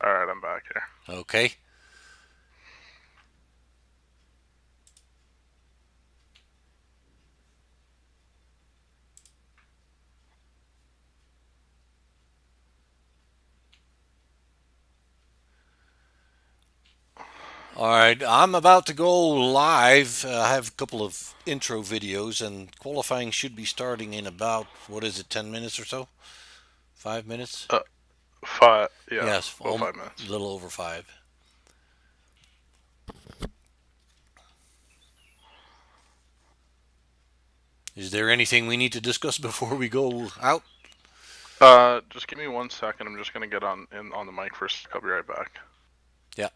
All right, I'm back here. Okay. All right. I'm about to go live. I have a couple of intro videos, and qualifying should be starting in about, what is it, 10 minutes or so? 5 minutes? Uh, five. Yeah, Yes, about a 5 minutes. little over five. Is there anything we need to discuss before we go out? Just give me 1 second. I'm just gonna get on the mic first. I'll be right back. Yeah.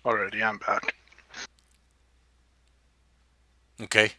Alrighty, I'm back. Okay.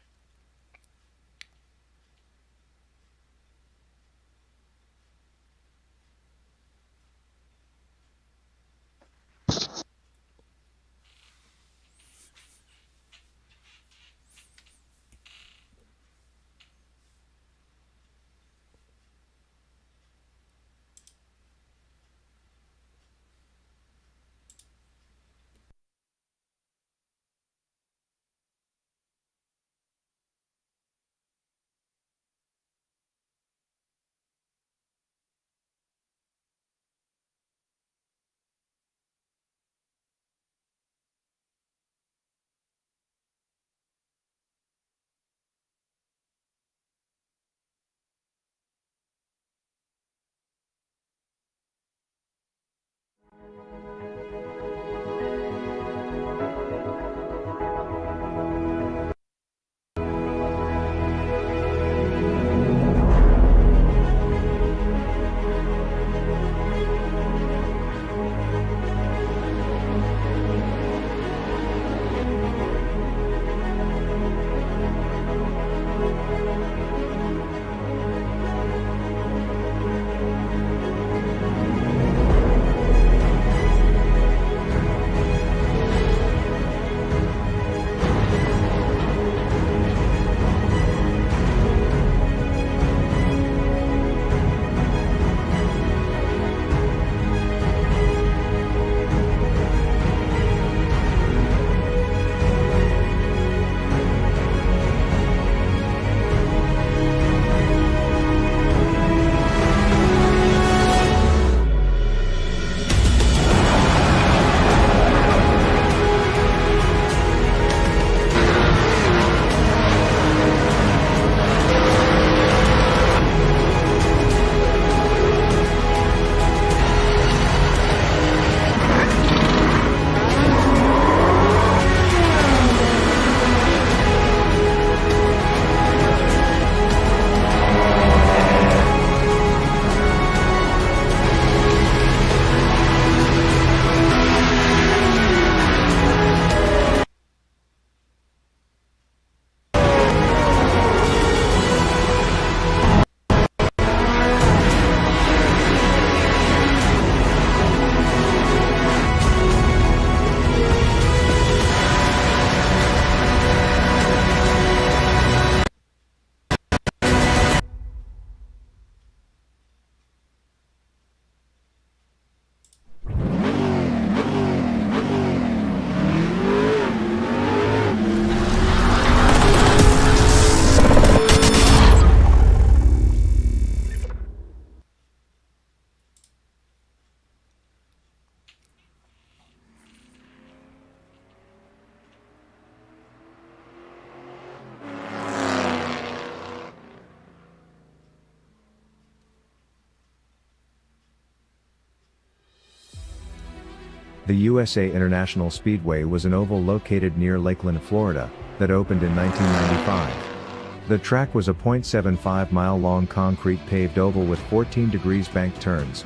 The USA International Speedway was an oval located near Lakeland, Florida, that opened in 1995. The track was a 0.75-mile-long concrete paved oval with 14 degrees banked turns.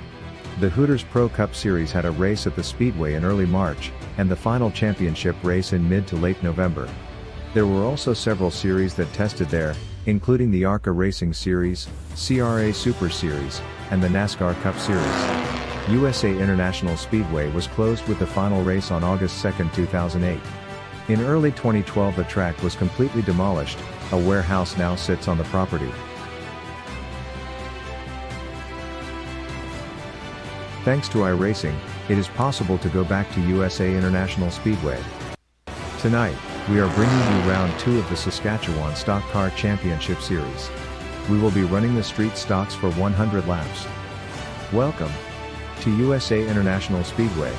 The Hooters Pro Cup Series had a race at the Speedway in early March, and the final championship race in mid to late November. There were also several series that tested there, including the ARCA Racing Series, CRA Super Series, and the NASCAR Cup Series. USA International Speedway was closed with the final race on August 2, 2008. In early 2012 the track was completely demolished. A warehouse now sits on the property. Thanks to iRacing, it is possible to go back to USA International Speedway. Tonight, we are bringing you round 2 of the Saskatchewan Stock Car Championship Series. We will be running the street stocks for 100 laps. Welcome to USA International Speedway.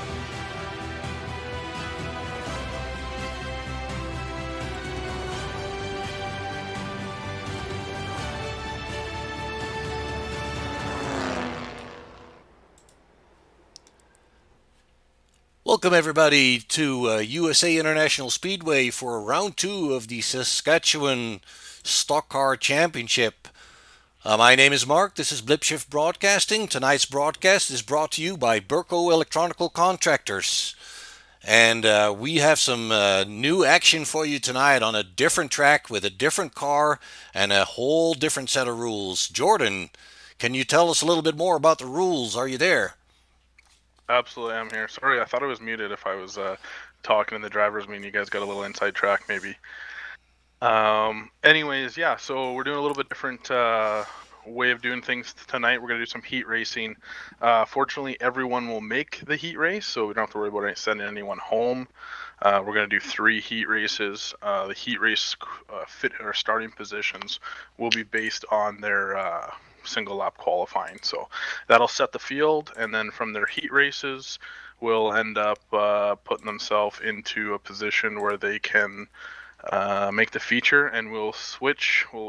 Welcome everybody to USA International Speedway for round 2 of the Saskatchewan Stock Car Championship. My name is Mark. This is Blip Shift Broadcasting. Tonight's broadcast is brought to you by Burco Electronical Contractors. And we have some new action for you tonight on a different track with a different car and a whole different set of rules. Jordan, can you tell us a little bit more about the rules? Are you there? Absolutely, I'm here. Sorry, I thought I was muted if I was talking in the driver's meeting. You guys got a little inside track, maybe. Anyways, yeah, so we're doing a little bit different way of doing things tonight. We're going to do some heat racing. Fortunately, everyone will make the heat race, so we don't have to worry about sending anyone home. We're going to do 3 heat races. The heat race fit or starting positions will be based on their single lap qualifying. So that'll set the field, and then from their heat races, will end up putting themselves into a position where they can make the feature, and we'll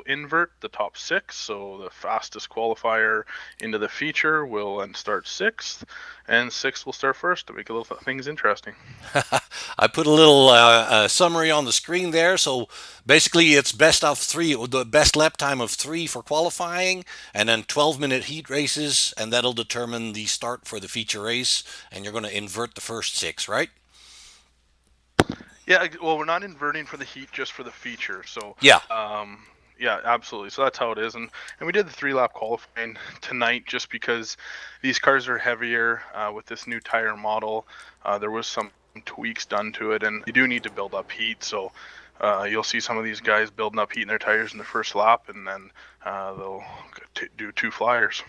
invert the top 6, so the fastest qualifier into the feature will then start 6th, and 6th will start first to make a little things interesting. I put a little summary on the screen there. So basically it's best of 3, the best lap time of 3 for qualifying, and then 12-minute heat races, and that'll determine the start for the feature race, and you're going to invert the first 6, right? Yeah, well, we're not inverting for the heat, just for the feature. So Yeah. Yeah, absolutely. So that's how it is, and we did the 3-lap qualifying tonight just because these cars are heavier with this new tire model. There was some tweaks done to it, and you do need to build up heat. So you'll see some of these guys building up heat in their tires in the first lap, and then they'll do 2 flyers.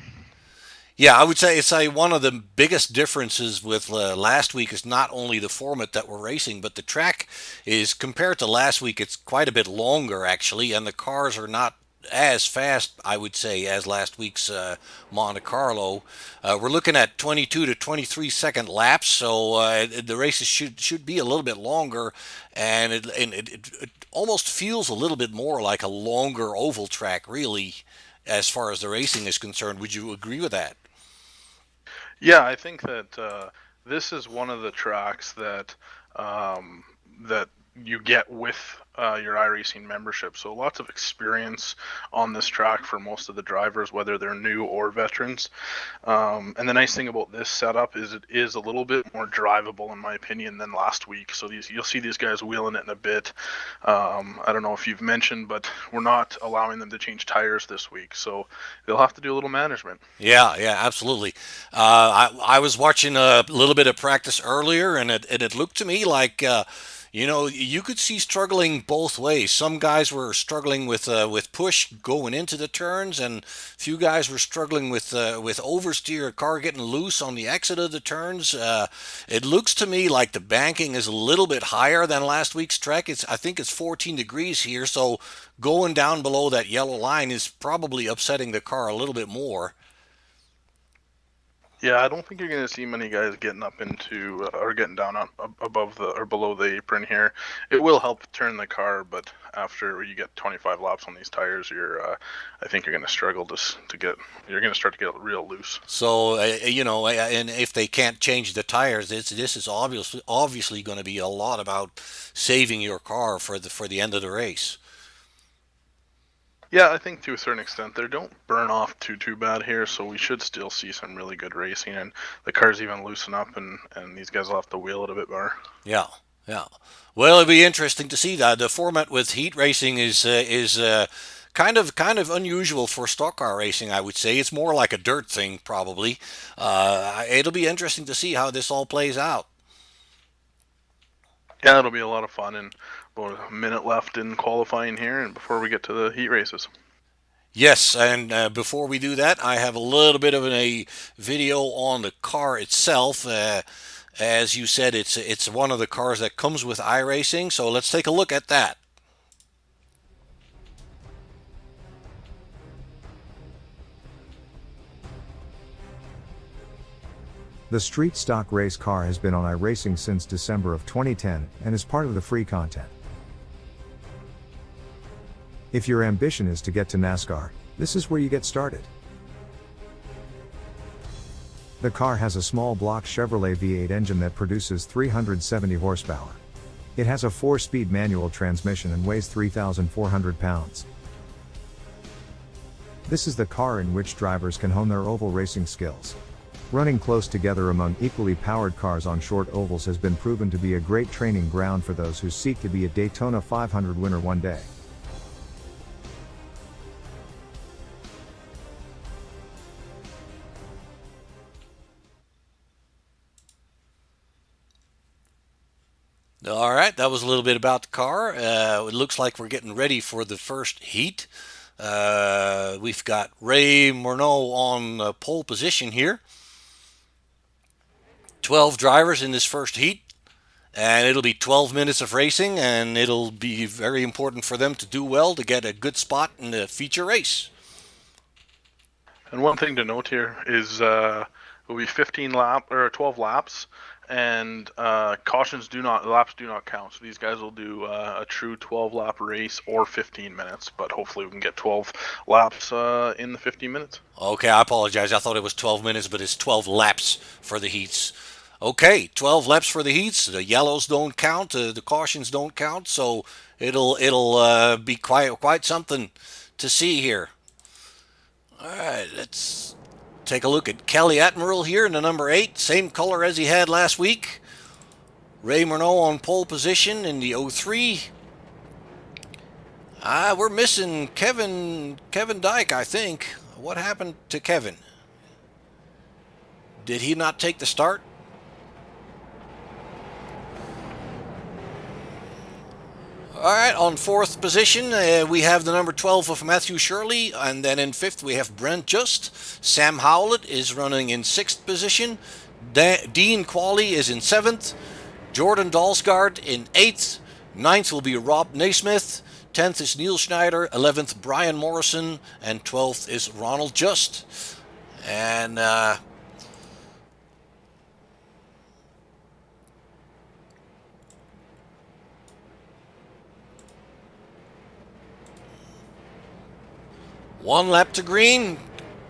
Yeah, I would say it's one of the biggest differences with last week is not only the format that we're racing, but the track is, compared to last week, it's quite a bit longer actually, and the cars are not as fast, I would say, as last week's Monte Carlo. We're looking at 22 to 23 second laps, so the races should be a little bit longer, and it almost feels a little bit more like a longer oval track, really, as far as the racing is concerned. Would you agree with that? Yeah, I think that this is one of the tracks that that you get with your iRacing membership. So lots of experience on this track for most of the drivers, whether they're new or veterans. And the nice thing about this setup is it is a little bit more drivable, in my opinion, than last week. So you'll see these guys wheeling it in a bit. I don't know if you've mentioned, but we're not allowing them to change tires this week, so they'll have to do a little management. Yeah, absolutely. I was watching a little bit of practice earlier, and it looked to me like you could see struggling both ways. Some guys were struggling with push going into the turns, and few guys were struggling with oversteer, a car getting loose on the exit of the turns. It looks to me like the banking is a little bit higher than last week's track. I think it's 14 degrees here, so going down below that yellow line is probably upsetting the car a little bit more. Yeah, I don't think you're going to see many guys getting up into or getting down on above the or below the apron here. It will help turn the car, but after you get 25 laps on these tires, I think you're going to struggle to get. You're going to start to get real loose. So and if they can't change the tires, this is obviously going to be a lot about saving your car for the end of the race. Yeah, I think to a certain extent they don't burn off too bad here, so we should still see some really good racing, and the cars even loosen up, and these guys will have to wheel it a bit more. Yeah, yeah. Well, it'll be interesting to see that the format with heat racing is kind of unusual for stock car racing. I would say it's more like a dirt thing, probably. It'll be interesting to see how this all plays out. Yeah, it'll be a lot of fun, and about a minute left in qualifying here, and before we get to the heat races. Yes, and before we do that, I have a little bit of a video on the car itself. As you said, it's one of the cars that comes with iRacing, so let's take a look at that. The street stock race car has been on iRacing since December of 2010 and is part of the free content. If your ambition is to get to NASCAR, this is where you get started. The car has a small block Chevrolet V8 engine that produces 370 horsepower. It has a 4-speed manual transmission and weighs 3,400 pounds. This is the car in which drivers can hone their oval racing skills. Running close together among equally powered cars on short ovals has been proven to be a great training ground for those who seek to be a Daytona 500 winner one day. All right, that was a little bit about the car. It looks like we're getting ready for the first heat. We've got Ray Morneau on pole position here. 12 drivers in this first heat, and it'll be 12 minutes of racing, and it'll be very important for them to do well to get a good spot in the feature race. And one thing to note here is it will be 12 laps, and laps do not count. So these guys will do a true 12-lap race or 15 minutes, but hopefully we can get 12 laps in the 15 minutes. Okay, I apologize. I thought it was 12 minutes, but it's 12 laps for the heats. Okay, 12 laps for the heats. The yellows don't count. The cautions don't count. So it'll be quite something to see here. All right, let's take a look at Kelly Admiral here in the number 8. Same color as he had last week. Ray Morneau on pole position in the 03. We're missing Kevin Dyke, I think. What happened to Kevin? Did he not take the start? All right, on 4th position, we have the number 12 of Matthew Shirley, and then in 5th we have Brent Just. Sam Howlett is running in 6th position. Dean Qualley is in 7th. Jordan Dalsgaard in 8th. 9th will be Rob Naismith. 10th is Neil Schneider. 11th, Brian Morrison. And 12th is Ronald Just. And one lap to green.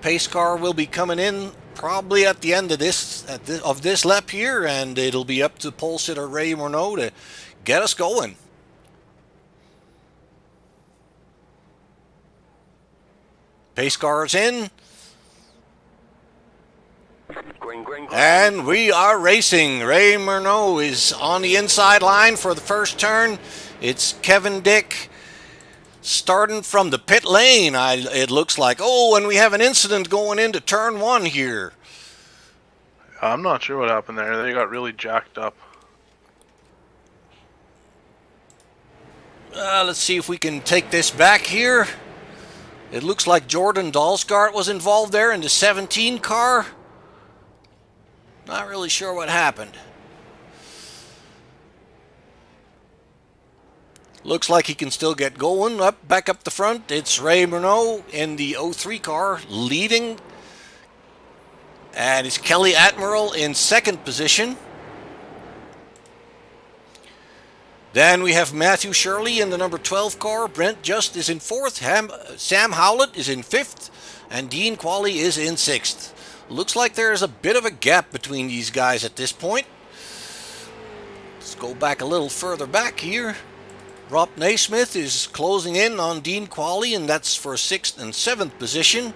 Pace car will be coming in probably at the end of this lap here, and it'll be up to pole sitter Ray Morneau to get us going. Pace car's in. And we are racing. Ray Morneau is on the inside line for the first turn. It's Kevin Dick starting from the pit lane. It looks like, and we have an incident going into turn 1 here. I'm not sure what happened there. They got really jacked up. Let's see if we can take this back here. It looks like Jordan Dalsgaard was involved there in the 17 car. Not really sure what happened. Looks like he can still get going. Back up the front. It's Ray Morneau in the 03 car leading. And it's Kelly Admiral in second position. Then we have Matthew Shirley in the number 12 car. Brent Just is in fourth. Sam Howlett is in fifth. And Dean Qualley is in sixth. Looks like there's a bit of a gap between these guys at this point. Let's go back a little further back here. Rob Naismith is closing in on Dean Qualley, and that's for sixth and seventh position.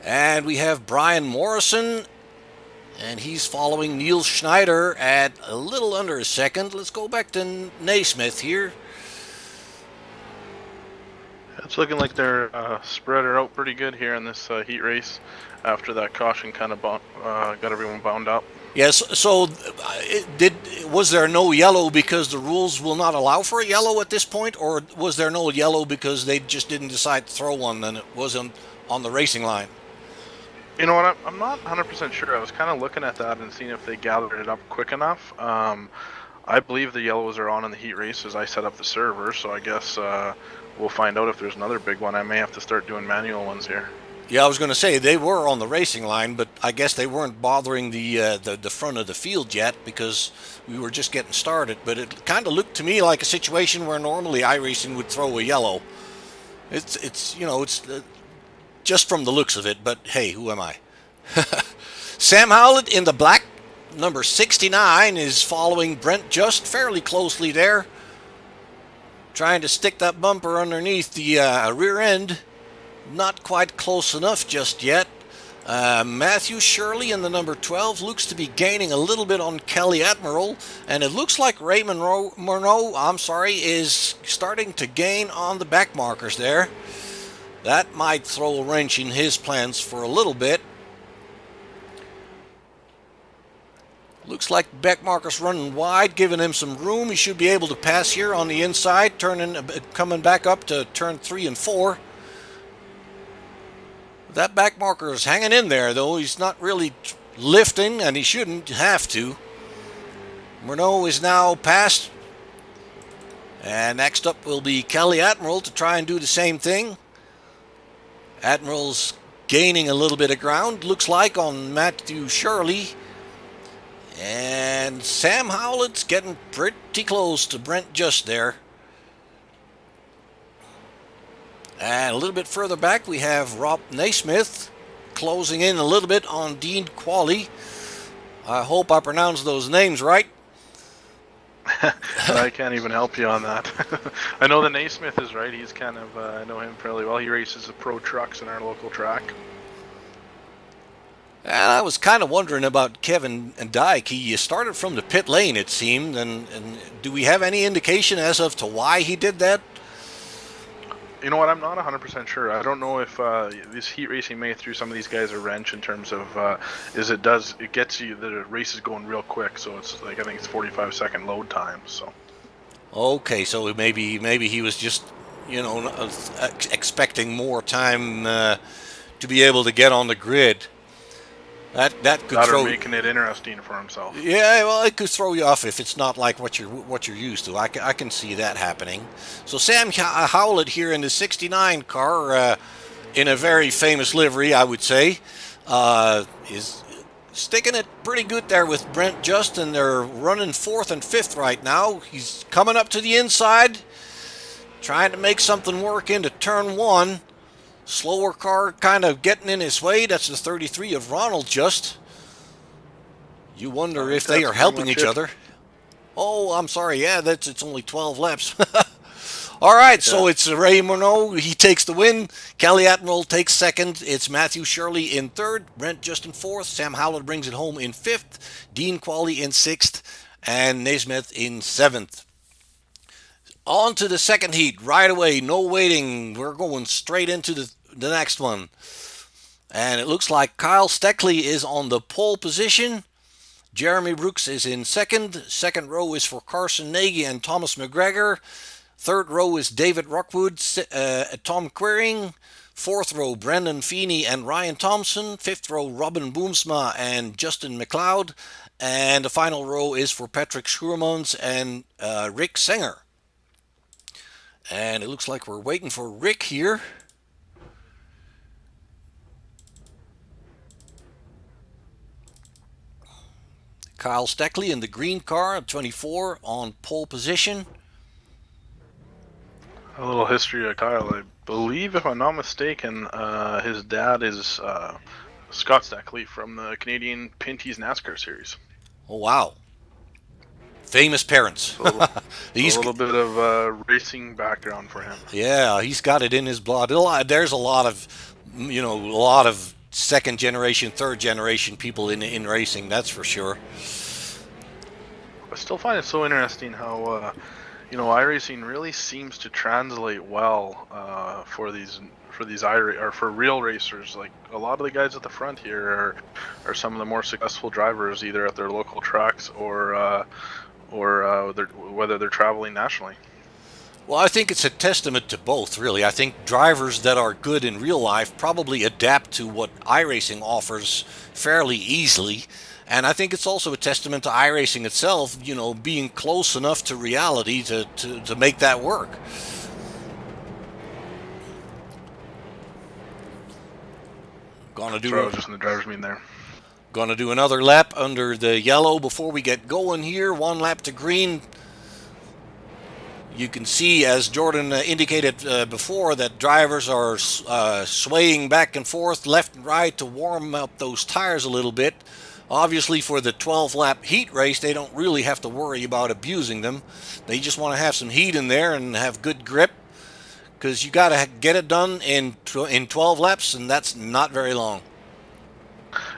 And we have Brian Morrison, and he's following Neil Schneider at a little under a second. Let's go back to Naismith here. It's looking like they're spread her out pretty good here in this heat race after that caution kind of got everyone bound up. Yes, so was there no yellow because the rules will not allow for a yellow at this point, or was there no yellow because they just didn't decide to throw one and it wasn't on the racing line? You know what, I'm not 100% sure. I was kind of looking at that and seeing if they gathered it up quick enough. I believe the yellows are on in the heat race as I set up the server, so I guess we'll find out if there's another big one. I may have to start doing manual ones here. Yeah, I was going to say they were on the racing line, but I guess they weren't bothering the front of the field yet because we were just getting started. But it kind of looked to me like a situation where normally iRacing would throw a yellow. It's just from the looks of it, but hey, who am I? Sam Howlett in the black, number 69, is following Brent Just fairly closely there. Trying to stick that bumper underneath the rear end. Not quite close enough just yet. Matthew Shirley in the number 12 looks to be gaining a little bit on Kelly Admiral, and it looks like Raymond Murnau, is starting to gain on the back markers there. That might throw a wrench in his plans for a little bit. Looks like back marker's running wide, giving him some room. He should be able to pass here on the inside, coming back up to turn 3 and 4. That back marker is hanging in there, though. He's not really lifting, and he shouldn't have to. Murnau is now passed. And next up will be Kelly Admiral to try and do the same thing. Admiral's gaining a little bit of ground, looks like, on Matthew Shirley. And Sam Howlett's getting pretty close to Brent Just there. And a little bit further back, we have Rob Naismith closing in a little bit on Dean Qualley. I hope I pronounced those names right. I can't even help you on that. I know the Naismith is right. He's kind of, I know him fairly well. He races the pro trucks in our local track. I was kind of wondering about Kevin and Dyke. He started from the pit lane, it seemed. And do we have any indication as of to why he did that? You know what, I'm not 100% sure. I don't know if this heat racing may throw some of these guys a wrench in terms of it gets you, the race is going real quick, so it's like, I think it's 45-second load time. So okay, so maybe he was just expecting more time to be able to get on the grid. That could throw, making it interesting for himself. Yeah, well, it could throw you off if it's not like what you're used to. I can see that happening. So Sam Howlett here in the 69 car, in a very famous livery, I would say, is sticking it pretty good there with Brent Just, and they're running 4th and 5th right now. He's coming up to the inside, trying to make something work into turn 1. Slower car kind of getting in his way. That's the 33 of Ronald Just. You wonder if they are helping each other. Oh, I'm sorry. Yeah, it's only 12 laps. All right, yeah. So it's Ray Murnau. He takes the win. Kelly Admiral takes second. It's Matthew Shirley in third. Brent Just in fourth. Sam Howlett brings it home in fifth. Dean Qualley in sixth. And Naismith in seventh. On to the second heat right away. No waiting. We're going straight into the next one. And it looks like Kyle Steckley is on the pole position. Jeremy Brooks is in second. Second row is for Carson Nagy and Thomas McGregor. Third row is David Rockwood, Tom Queering. Fourth row, Brendan Feeney and Ryan Thompson. Fifth row, Robin Boomsma and Justin McLeod. And the final row is for Patrick Schuurmans and Rick Singer. And it looks like we're waiting for Rick here. Kyle Steckley in the green car, 24 on pole position. A little history of Kyle. I believe, if I'm not mistaken, his dad is Scott Steckley from the Canadian Pinty's NASCAR series. Oh, wow. Famous parents. A little bit of racing background for him. Yeah, he's got it in his blood. There's a lot of second generation, third generation people in racing, that's for sure. I still find it so interesting how iRacing really seems to translate well for real racers. Like, a lot of the guys at the front here are some of the more successful drivers, either at their local tracks or whether they're traveling nationally. Well, I think it's a testament to both, really. I think drivers that are good in real life probably adapt to what iRacing offers fairly easily. And I think it's also a testament to iRacing itself, being close enough to reality to make that work. I was just in the driver's meeting there. Gonna do another lap under the yellow before we get going here. 1 lap to green. You can see, as Jordan indicated before, that drivers are swaying back and forth, left and right, to warm up those tires a little bit. Obviously, for the 12-lap heat race, they don't really have to worry about abusing them. They just want to have some heat in there and have good grip, because you got to get it done in 12 laps, and that's not very long.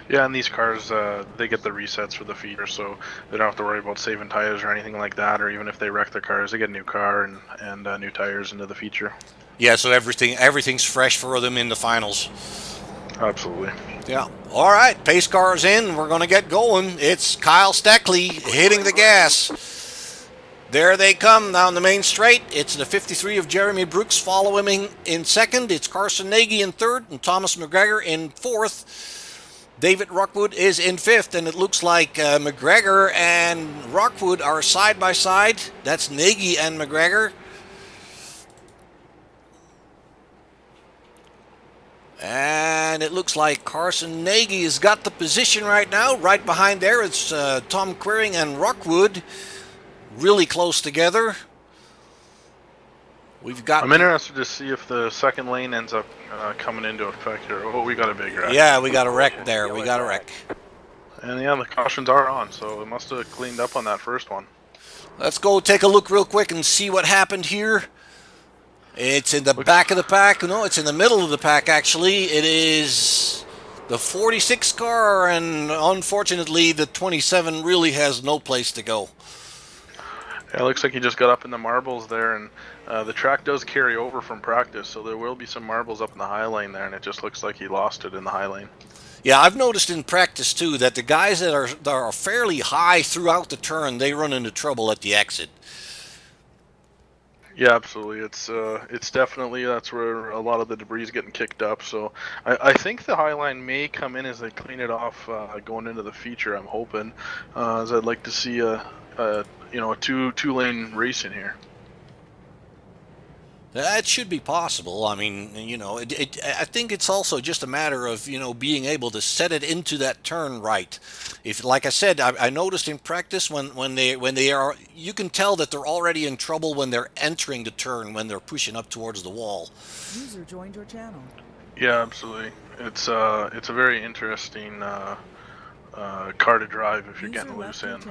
Yeah, and these cars, they get the resets for the feeder, so they don't have to worry about saving tires or anything like that, or even if they wreck their cars, they get a new car and new tires into the feature. Yeah, so everything's fresh for them in the finals. Absolutely. Yeah. All right, pace car's in. We're going to get going. It's Kyle Steckley hitting the gas. There they come down the main straight. It's the 53 of Jeremy Brooks following him in second. It's Carson Nagy in third and Thomas McGregor in fourth. David Rockwood is in fifth, and it looks like McGregor and Rockwood are side by side. That's Nagy and McGregor. And it looks like Carson Nagy has got the position right now. Right behind there, it's Tom Quiring and Rockwood, really close together. I'm interested to see if the second lane ends up coming into effect here. Oh, we got a big wreck. Yeah, we got a wreck there. We got a wreck. And yeah, the cautions are on, so it must have cleaned up on that first one. Let's go take a look real quick and see what happened here. It's in the back of the pack. No, it's in the middle of the pack, actually. It is the 46 car, and unfortunately, the 27 really has no place to go. Yeah, it looks like he just got up in the marbles there, and the track does carry over from practice, so there will be some marbles up in the high lane there, and it just looks like he lost it in the high lane. Yeah, I've noticed in practice, too, that the guys that are fairly high throughout the turn, they run into trouble at the exit. Yeah, absolutely. It's definitely, that's where a lot of the debris is getting kicked up. So I think the high line may come in as they clean it off going into the feature. I'm hoping, as I'd like to see a two-lane race in here. That should be possible. I mean, I think it's also just a matter of, being able to set it into that turn right. If, like I said, I noticed in practice when they are, you can tell that they're already in trouble when they're entering the turn, when they're pushing up towards the wall. User joined your channel. Yeah, absolutely. It's a very interesting car to drive if you're getting loose in.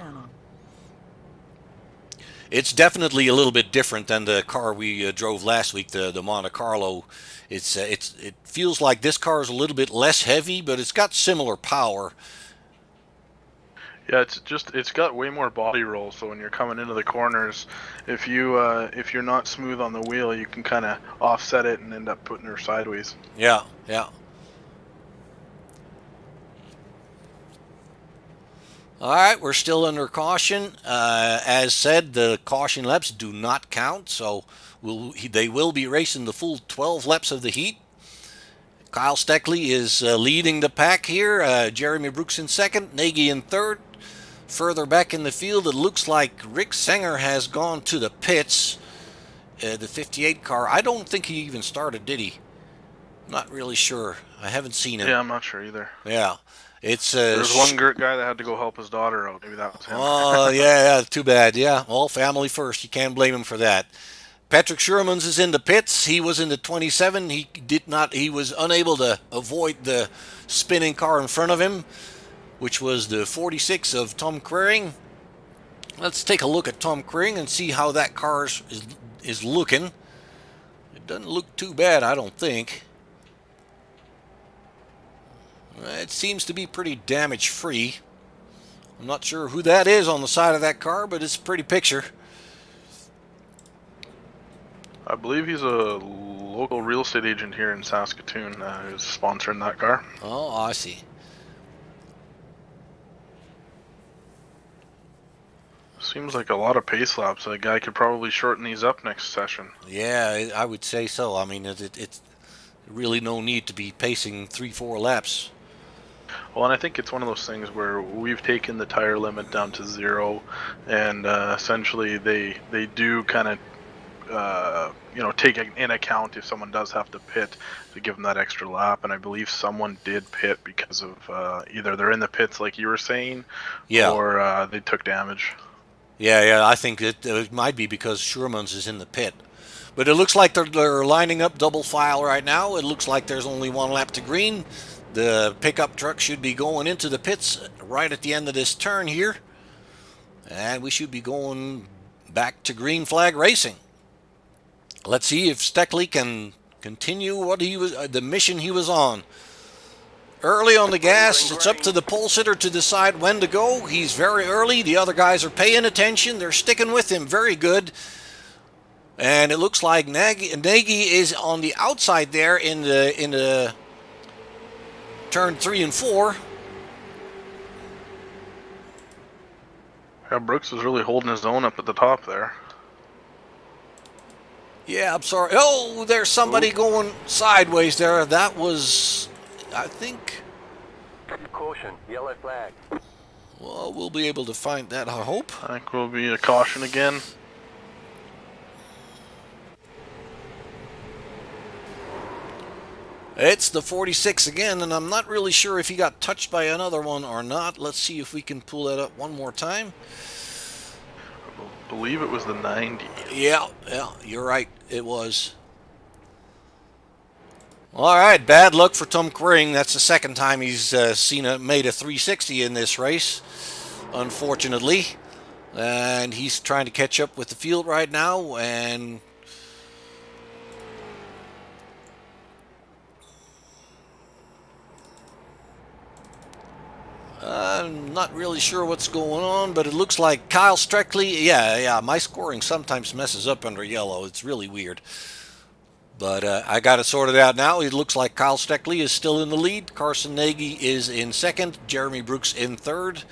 It's definitely a little bit different than the car we drove last week, the Monte Carlo. It feels like this car is a little bit less heavy, but it's got similar power. Yeah, it's got way more body roll. So when you're coming into the corners, if you're not smooth on the wheel, you can kind of offset it and end up putting her sideways. Yeah. All right, we're still under caution. As said, the caution laps do not count, so they will be racing the full 12 laps of the heat. Kyle Steckley is leading the pack here. Jeremy Brooks in second, Nagy in third. Further back in the field, it looks like Rick Sanger has gone to the pits. the 58 car. I don't think he even started, did he? Not really sure. I haven't seen him. Yeah, I'm not sure either. Yeah. It's There's one guy that had to go help his daughter out. Maybe that was him. Oh, yeah, too bad. Yeah, well, family first. You can't blame him for that. Patrick Shermans is in the pits. He was in the 27. He was unable to avoid the spinning car in front of him, which was the 46 of Tom Quering. Let's take a look at Tom Quering and see how that car is looking. It doesn't look too bad, I don't think. It seems to be pretty damage-free. I'm not sure who that is on the side of that car, but it's a pretty picture. I believe he's a local real estate agent here in Saskatoon who's sponsoring that car. Oh, I see. Seems like a lot of pace laps. A guy could probably shorten these up next session. Yeah, I would say so. I mean, it's really no need to be pacing 3-4 laps. Well, and I think it's one of those things where we've taken the tire limit down to 0, and essentially they do kind of take in account if someone does have to pit to give them that extra lap. And I believe someone did pit because of either they're in the pits like you were saying, or they took damage. Yeah, I think it might be because Shermans is in the pit. But it looks like they're lining up double file right now. It looks like there's only one lap to green. The pickup truck should be going into the pits right at the end of this turn here. And we should be going back to green flag racing. Let's see if Steckley can continue the mission he was on. Early on the gas, it's up to the pole sitter to decide when to go. He's very early. The other guys are paying attention. They're sticking with him. Very good. And it looks like Nagy is on the outside there in the turn 3 and 4. Yeah, Brooks is really holding his own up at the top there. Yeah, I'm sorry. Oh, there's somebody going sideways there. That was, I think. Caution, yellow flag. Well, we'll be able to find that, I hope. I think we'll be a caution again. It's the 46 again, and I'm not really sure if he got touched by another one or not. Let's see if we can pull that up one more time. I believe it was the 90. Yeah, you're right. It was. All right, bad luck for Tom Quering. That's the second time he's made a 360 in this race, unfortunately. And he's trying to catch up with the field right now, and I'm not really sure what's going on, but it looks like Kyle Streckley. Yeah, my scoring sometimes messes up under yellow. It's really weird. But I got it sorted out now. It looks like Kyle Steckley is still in the lead. Carson Nagy is in second. Jeremy Brooks in third.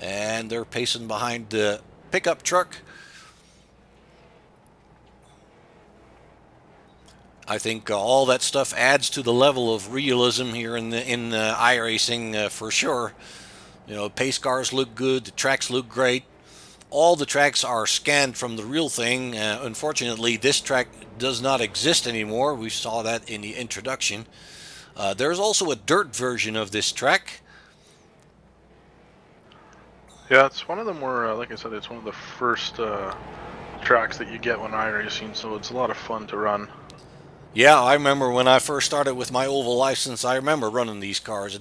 And they're pacing behind the pickup truck. I think all that stuff adds to the level of realism here in iRacing for sure. You know, pace cars look good. The tracks look great. All the tracks are scanned from the real thing. Unfortunately, this track does not exist anymore. We saw that in the introduction. There's also a dirt version of this track. Yeah, it's one of them where, like I said, it's one of the first tracks that you get when iRacing, so it's a lot of fun to run. Yeah, I remember when I first started with my oval license. I remember running these cars. It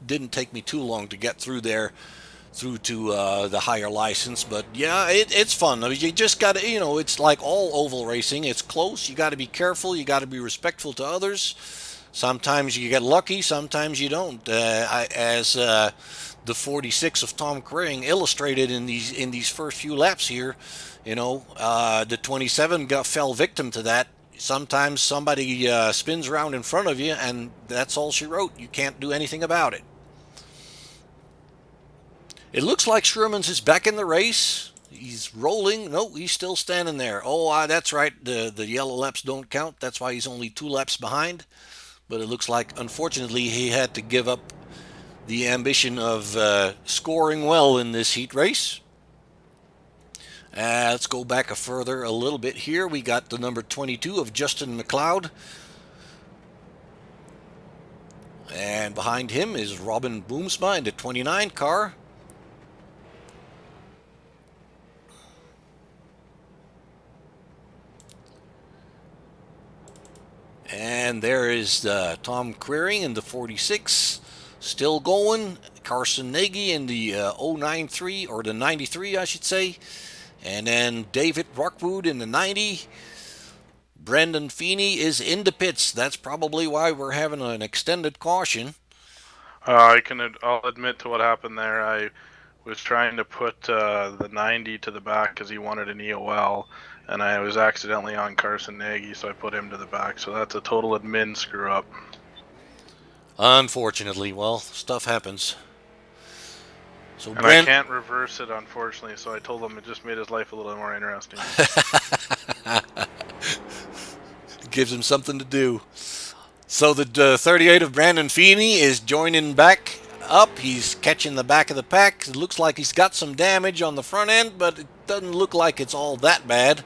didn't take me too long to get through to the higher license, but yeah, it's fun. I mean, you just got to, it's like all oval racing. It's close. You got to be careful. You got to be respectful to others. Sometimes you get lucky. Sometimes you don't. As the 46 of Tom Quering illustrated in these first few laps here, the 27 fell victim to that. Sometimes somebody spins around in front of you, and that's all she wrote. You can't do anything about it. It looks like Shermans is back in the race. He's rolling. No, he's still standing there. Oh, that's right. The yellow laps don't count. That's why he's only 2 laps behind. But it looks like, unfortunately, he had to give up the ambition of scoring well in this heat race. Let's go back a little bit here. We got the number 22 of Justin McLeod. And behind him is Robin Boomsma in the 29 car. And there is Tom Queering in the 46, still going. Carson Nagy in the 093, or the 93, I should say. And then David Rockwood in the 90. Brendan Feeney is in the pits. That's probably why we're having an extended caution. I'll admit to what happened there. I was trying to put the 90 to the back because he wanted an EOL, and I was accidentally on Carson Nagy, so I put him to the back. So that's a total admin screw up. Unfortunately, well, stuff happens. So and I can't reverse it, unfortunately, so I told him it just made his life a little more interesting. Gives him something to do. So the 38 of Brandon Feeney is joining back up. He's catching the back of the pack. It looks like he's got some damage on the front end, but it doesn't look like it's all that bad.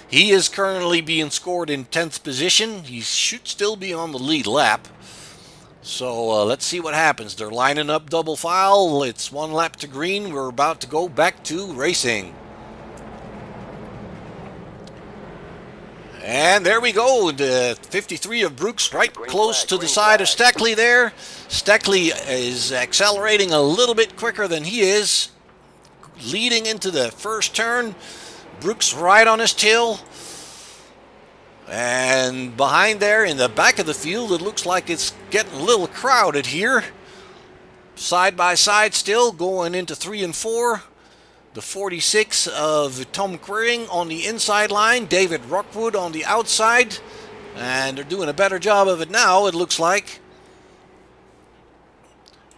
He is currently being scored in 10th position. He should still be on the lead lap. So let's see what happens. They're lining up double file. It's 1 lap to green. We're about to go back to racing. And there we go, the 53 of Brooks right close to the side of Steckley there. Steckley is accelerating a little bit quicker than he is, leading into the first turn. Brooks right on his tail. And behind there, in the back of the field, it looks like it's getting a little crowded here. Side by side still, going into 3 and 4. The 46 of Tom Queering on the inside line, David Rockwood on the outside, and they're doing a better job of it now, it looks like.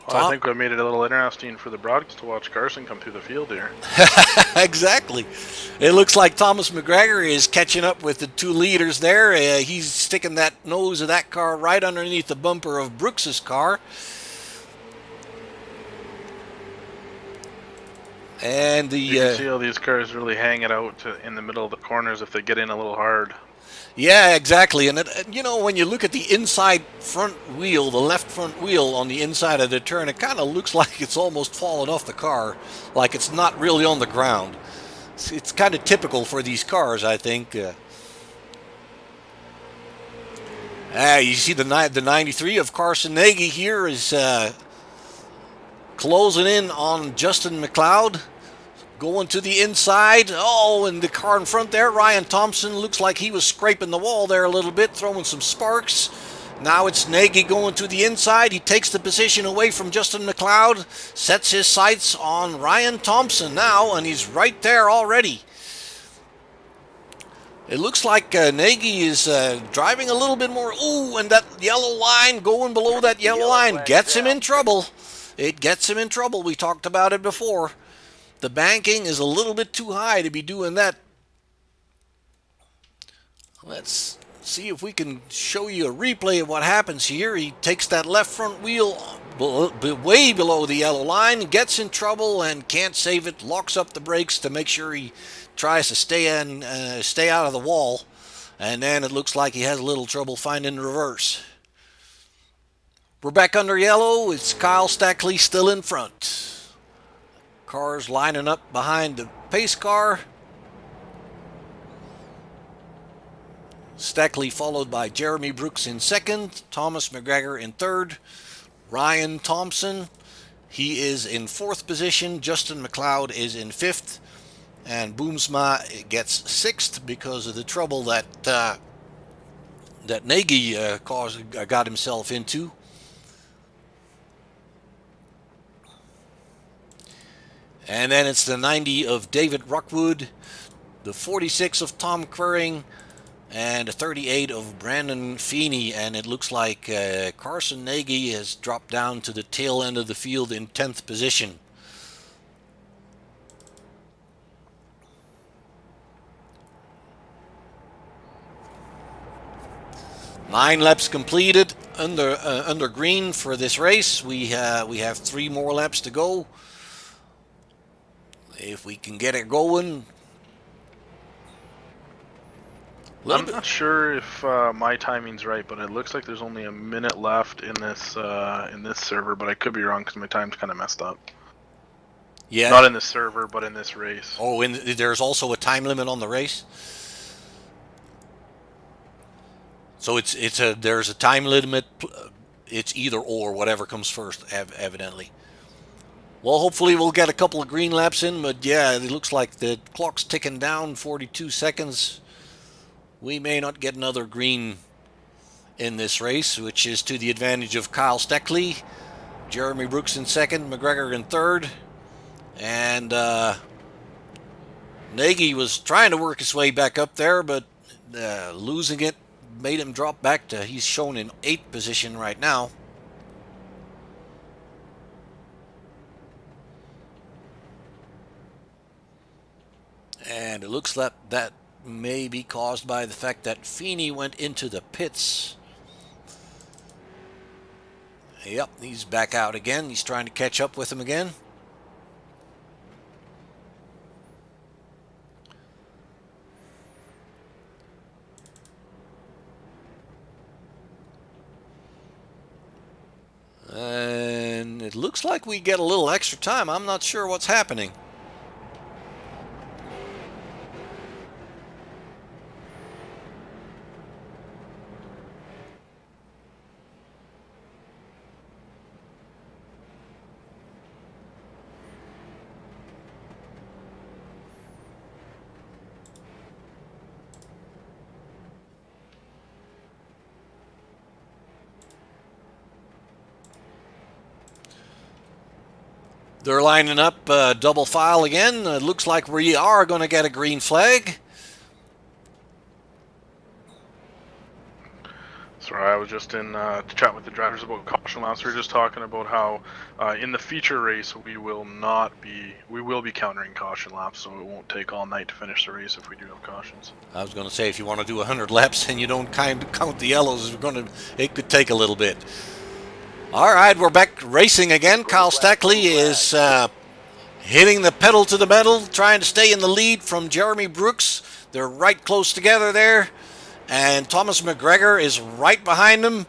Well, I think we made it a little interesting for the broadcast to watch Carson come through the field here. Exactly. It looks like Thomas McGregor is catching up with the 2 leaders there. He's sticking that nose of that car right underneath the bumper of Brooks's car. And you can see all these cars really hanging out in the middle of the corners if they get in a little hard. Yeah, exactly. And you know, when you look at the inside front wheel, the left front wheel on the inside of the turn, it kind of looks like it's almost fallen off the car, like it's not really on the ground. It's kind of typical for these cars, I think. You see the 93 of Carson Nagy here is closing in on Justin McLeod. Going to the inside. Oh, and the car in front there, Ryan Thompson, looks like he was scraping the wall there a little bit, throwing some sparks. Now it's Nagy going to the inside. He takes the position away from Justin McLeod, sets his sights on Ryan Thompson now, and he's right there already. It looks like Nagy is driving a little bit more. Ooh, and that yellow line going below that yellow line gets him in trouble. It gets him in trouble. We talked about it before. The banking is a little bit too high to be doing that. Let's see if we can show you a replay of what happens here. He takes that left front wheel way below the yellow line, gets in trouble and can't save it, locks up the brakes to make sure he tries to stay out of the wall, and then it looks like he has a little trouble finding the reverse. We're back under yellow. It's Kyle Stackley still in front. Cars lining up behind the pace car. Stackley followed by Jeremy Brooks in second, Thomas McGregor in third, Ryan Thompson, he is in fourth position, Justin McLeod is in fifth, and Boomsma gets sixth because of the trouble that Nagy got himself into. And then it's the 90 of David Rockwood, the 46 of Tom Queering, and the 38 of Brandon Feeney. And it looks like Carson Nagy has dropped down to the tail end of the field in 10th position. Nine laps completed under green for this race. We have 3 more laps to go. If we can get it going, little I'm bit. not sure if my timing's right, but it looks like there's only a minute left in this server, but I could be wrong because my time's kind of messed up. Yeah. Not in this server, but in this race. Oh, and there's also a time limit on the race. So there's a time limit. It's either or, whatever comes first, evidently. Well, hopefully we'll get a couple of green laps in, but yeah, it looks like the clock's ticking down, 42 seconds. We may not get another green in this race, which is to the advantage of Kyle Steckley, Jeremy Brooks in second, McGregor in third, and Nagy was trying to work his way back up there, but losing it made him drop back to, he's shown in 8th position right now. And it looks like that may be caused by the fact that Feeney went into the pits. Yep, he's back out again. He's trying to catch up with him again. And it looks like we get a little extra time. I'm not sure what's happening. They're lining up double file again. It looks like we are going to get a green flag. Sorry, I was just in to chat with the drivers about caution laps. We were just talking about how in the feature race we will be countering caution laps, so it won't take all night to finish the race if we do have cautions. I was going to say, if you want to do 100 laps and you don't count the yellows, it could take a little bit. All right, we're back racing again. Kyle Steckley is hitting the pedal to the metal, trying to stay in the lead from Jeremy Brooks. They're right close together there. And Thomas McGregor is right behind him.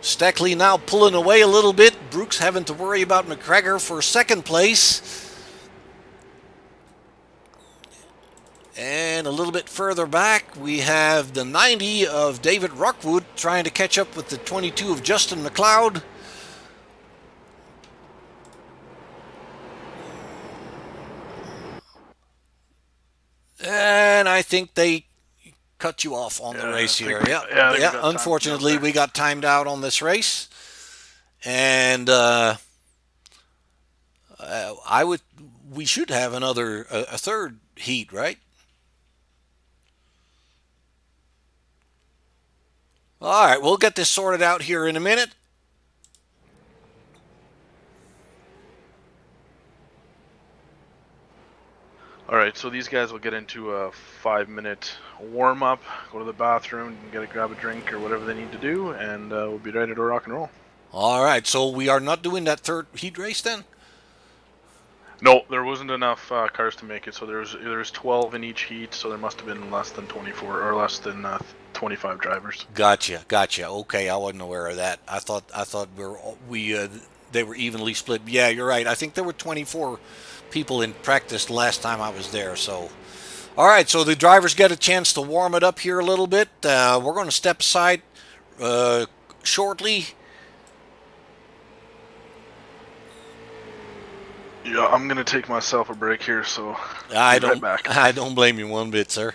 Steckley now pulling away a little bit. Brooks having to worry about McGregor for second place. And a little bit further back, we have the 90 of David Rockwood trying to catch up with the 22 of Justin McLeod. And I think they cut you off on the race here. Yeah. Unfortunately, we got timed out on this race. And we should have a third heat, right? All right, we'll get this sorted out here in a minute. All right, so these guys will get into a 5-minute warm-up, go to the bathroom, grab a drink or whatever they need to do, and we'll be ready to rock and roll. All right, so we are not doing that third heat race then? No, there wasn't enough cars to make it, so there's 12 in each heat, so there must have been less than 24 or less than 25 drivers. Gotcha. Okay, I wasn't aware of that. I thought they were evenly split. Yeah, you're right. I think there were 24 people in practice last time I was there. So, all right. So the drivers get a chance to warm it up here a little bit. We're going to step aside shortly. Yeah, I'm gonna take myself a break here. So I right don't blame you one bit, sir.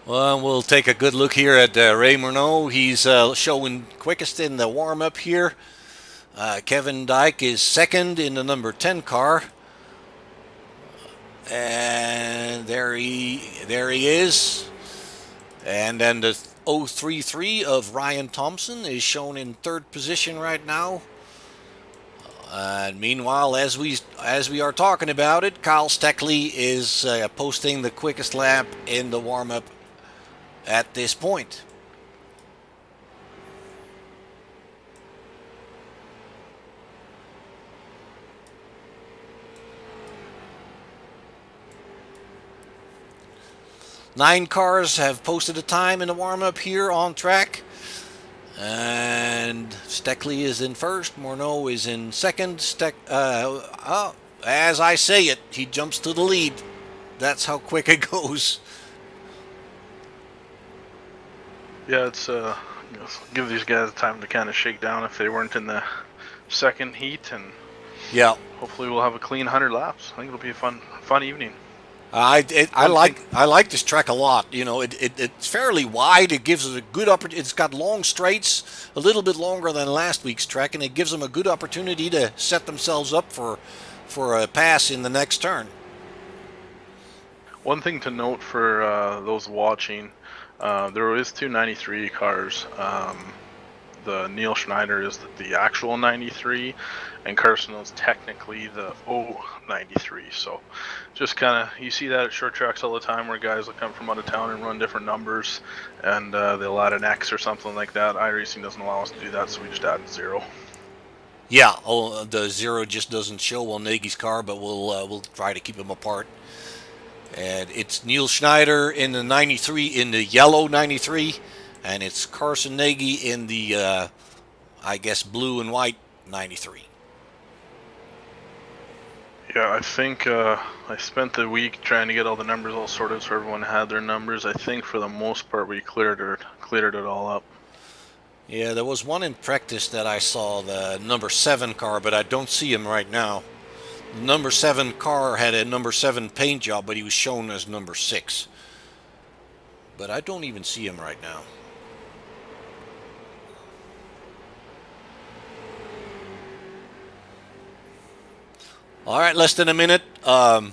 Well, we'll take a good look here at Ray Murnau. He's showing quickest in the warm-up here. Kevin Dyke is second in the number 10 car. And there he is. And then the 033 of Ryan Thompson is shown in third position right now. And meanwhile, as we are talking about it, Kyle Steckley is posting the quickest lap in the warm-up at this point. Nine cars have posted a time in the warm-up here on track. And Steckley is in first. Morneau is in second. As I say it, he jumps to the lead. That's how quick it goes. Yeah, it's give these guys time to kind of shake down if they weren't in the second heat, and Yeah. hopefully we'll have a clean 100 laps. I think it'll be a fun evening. I like this track a lot. You know, it's fairly wide. It gives it a good opportunity. It's got long straights, a little bit longer than last week's track, and it gives them a good opportunity to set themselves up for a pass in the next turn. One thing to note for those watching, there is two 93 cars. The Neil Schneider is the actual 93, and Carson is technically the 93. So just kind of, you see that at short tracks all the time where guys will come from out of town and run different numbers, and they'll add an X or something like that. iRacing doesn't allow us to do that, so we just add 0. Yeah, the 0 just doesn't show on Nagy's car, but we'll try to keep them apart. And it's Neil Schneider in the 93, in the yellow 93, and it's Carson Nagy in the, I guess, blue and white 93. Yeah, I think I spent the week trying to get all the numbers all sorted so everyone had their numbers. I think for the most part we cleared it all up. Yeah, there was one in practice that I saw, the number 7 car, but I don't see him right now. The number 7 car had a number 7 paint job, but he was shown as number 6. But I don't even see him right now. All right, less than a minute. So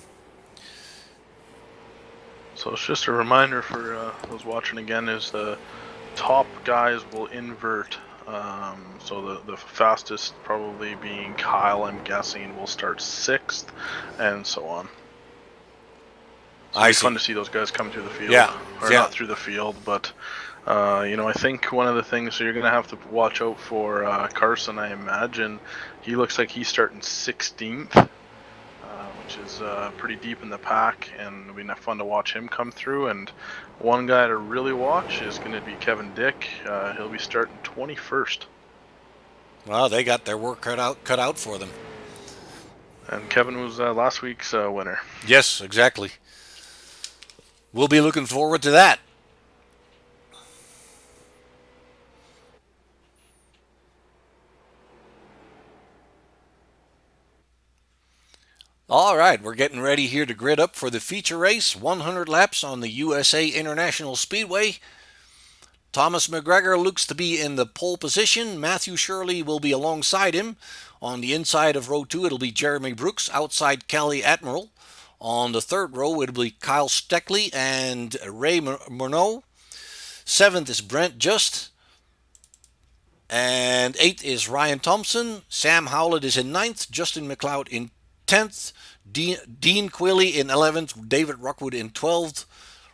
it's just a reminder for those watching again, is the top guys will invert. So the fastest probably being Kyle, I'm guessing, will start 6th, and so on. So it's fun to see those guys come through the field. Yeah. Or not through the field, but I think one of the things you're going to have to watch out for Carson, I imagine, he looks like he's starting 16th. Which is pretty deep in the pack, and it'll be fun to watch him come through. And one guy to really watch is going to be Kevin Dick. He'll be starting 21st. Well, they got their work cut out for them. And Kevin was last week's winner. Yes, exactly. We'll be looking forward to that. All right, we're getting ready here to grid up for the feature race, 100 laps on the USA International Speedway. Thomas McGregor looks to be in the pole position. Matthew Shirley will be alongside him. On the inside of row 2, it'll be Jeremy Brooks. Outside, Kelly Admiral. On the third row, it'll be Kyle Steckley and Ray Morneau. 7th is Brent Just. And 8th is Ryan Thompson. Sam Howlett is in 9th. Justin McLeod in 10th. Dean Quilly in 11th. David Rockwood in 12th.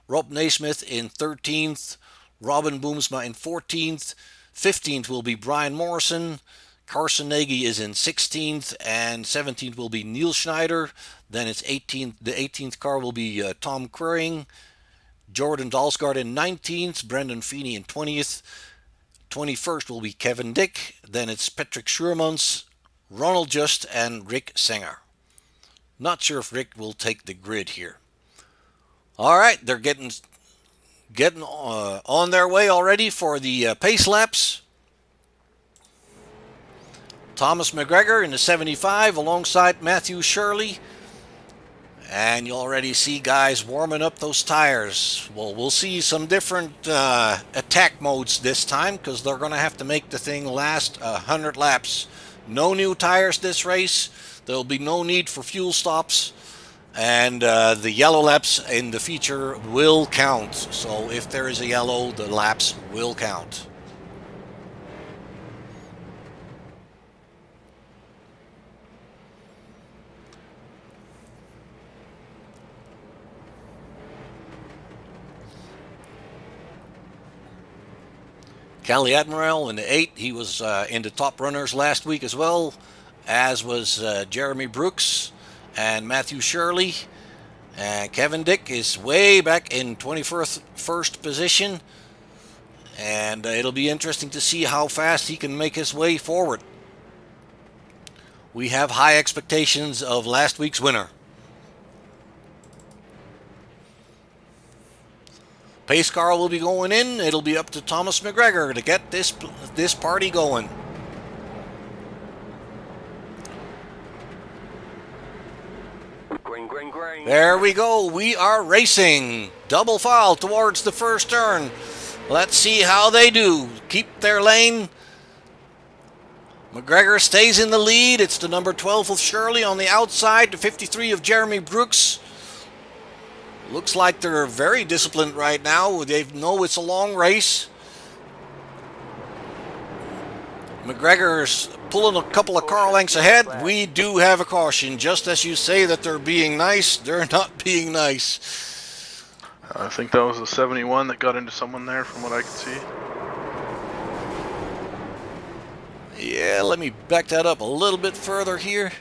Rob Naismith in 13th. Robin Boomsma in 14th. 15th will be Brian Morrison. Carson Nagy is in 16th, and 17th will be Neil Schneider. Then it's 18th. The 18th car will be Tom Quering. Jordan Dalsgaard in 19th. Brendan Feeney in 20th. 21st will be Kevin Dick. Then it's Patrick Schuurmans, Ronald Just, and Rick Sanger. Not sure if Rick will take the grid here. All right, they're getting on their way already for the pace laps. Thomas McGregor in the 75 alongside Matthew Shirley. And you already see guys warming up those tires. Well, we'll see some different attack modes this time, because they're going to have to make the thing last 100 laps. No new tires this race. There'll be no need for fuel stops. And the yellow laps in the feature will count. So if there is a yellow, the laps will count. Kelly Admiral in the 8. He was in the top runners last week as well, as was Jeremy Brooks and Matthew Shirley. And Kevin Dick is way back in 21st position. And it'll be interesting to see how fast he can make his way forward. We have high expectations of last week's winner. Pace car will be going in. It'll be up to Thomas McGregor to get this party going. Green, green, green. There we go. We are racing. Double file towards the first turn. Let's see how they do. Keep their lane. McGregor stays in the lead. It's the number 12 of Shirley on the outside, the 53 of Jeremy Brooks. Looks like they're very disciplined right now. They know it's a long race. McGregor's pulling a couple of car lengths ahead. We do have a caution. Just as you say that they're being nice, they're not being nice. I think that was the 71 that got into someone there from what I can see. Yeah, let me back that up a little bit further here.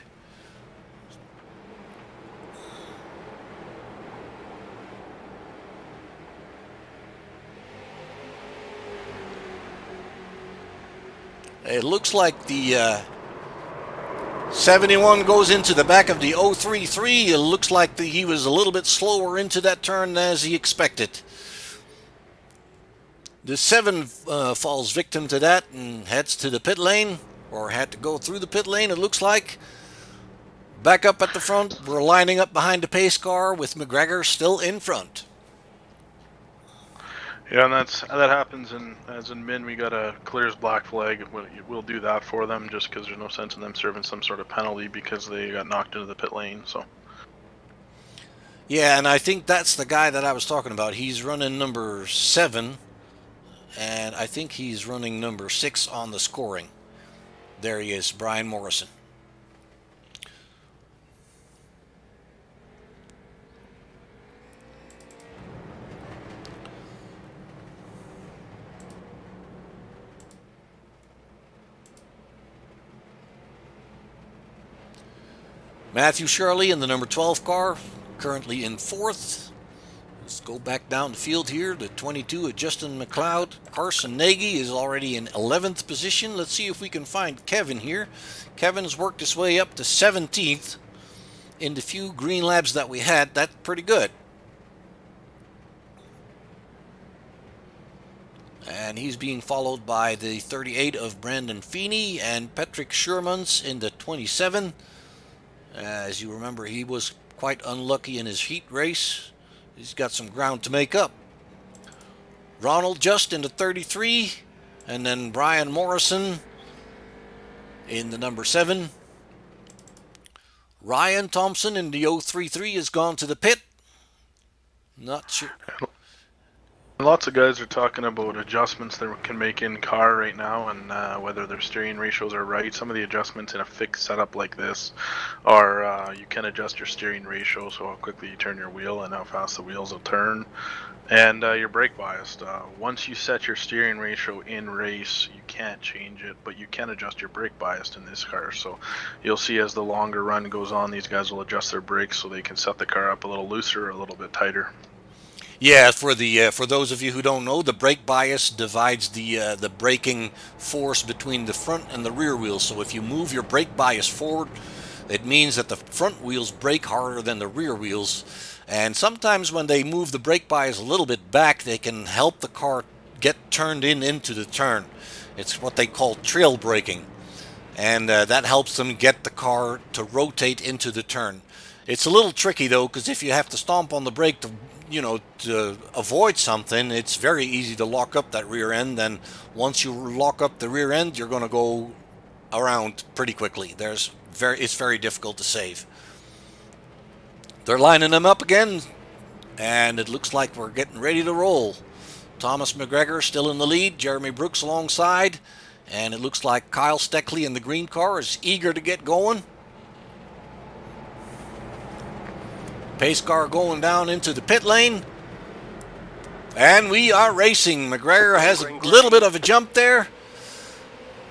It looks like the 71 goes into the back of the 033. It looks like he was a little bit slower into that turn as he expected. The 7 falls victim to that and heads to the pit lane, or had to go through the pit lane, it looks like. Back up at the front, we're lining up behind the pace car with McGregor still in front. Yeah, and that happens as in Min, we got a clears black flag. We'll do that for them just because there's no sense in them serving some sort of penalty because they got knocked into the pit lane. So. Yeah, and I think that's the guy that I was talking about. He's running number 7, and I think he's running number 6 on the scoring. There he is, Brian Morrison. Matthew Shirley in the number 12 car, currently in 4th. Let's go back down the field here. The 22 of Justin McLeod. Carson Nagy is already in 11th position. Let's see if we can find Kevin here. Kevin's worked his way up to 17th. In the few green labs that we had, that's pretty good. And he's being followed by the 38 of Brandon Feeney and Patrick Shermans in the 27. As you remember, he was quite unlucky in his heat race. He's got some ground to make up. Ronald Just in the 33, and then Brian Morrison in the number 7. Ryan Thompson in the 033 has gone to the pit. Not sure. Lots of guys are talking about adjustments they can make in car right now and whether their steering ratios are right. Some of the adjustments in a fixed setup like this are you can adjust your steering ratio, so how quickly you turn your wheel and how fast the wheels will turn, and your brake bias. Once you set your steering ratio in race, you can't change it, but you can adjust your brake bias in this car. So you'll see as the longer run goes on, these guys will adjust their brakes so they can set the car up a little looser or a little bit tighter. Yeah, for those of you who don't know, the brake bias divides the braking force between the front and the rear wheels. So if you move your brake bias forward, it means that the front wheels brake harder than the rear wheels. And sometimes when they move the brake bias a little bit back, they can help the car get turned into the turn. It's what they call trail braking. And that helps them get the car to rotate into the turn. It's a little tricky though, because if you have to stomp on the brake to avoid something, it's very easy to lock up that rear end. And once you lock up the rear end, you're going to go around pretty quickly. It's very difficult to save. They're lining them up again, and it looks like we're getting ready to roll. Thomas McGregor still in the lead, Jeremy Brooks alongside, and it looks like Kyle Steckley in the green car is eager to get going. Pace car going down into the pit lane. And we are racing. McGregor has a little bit of a jump there.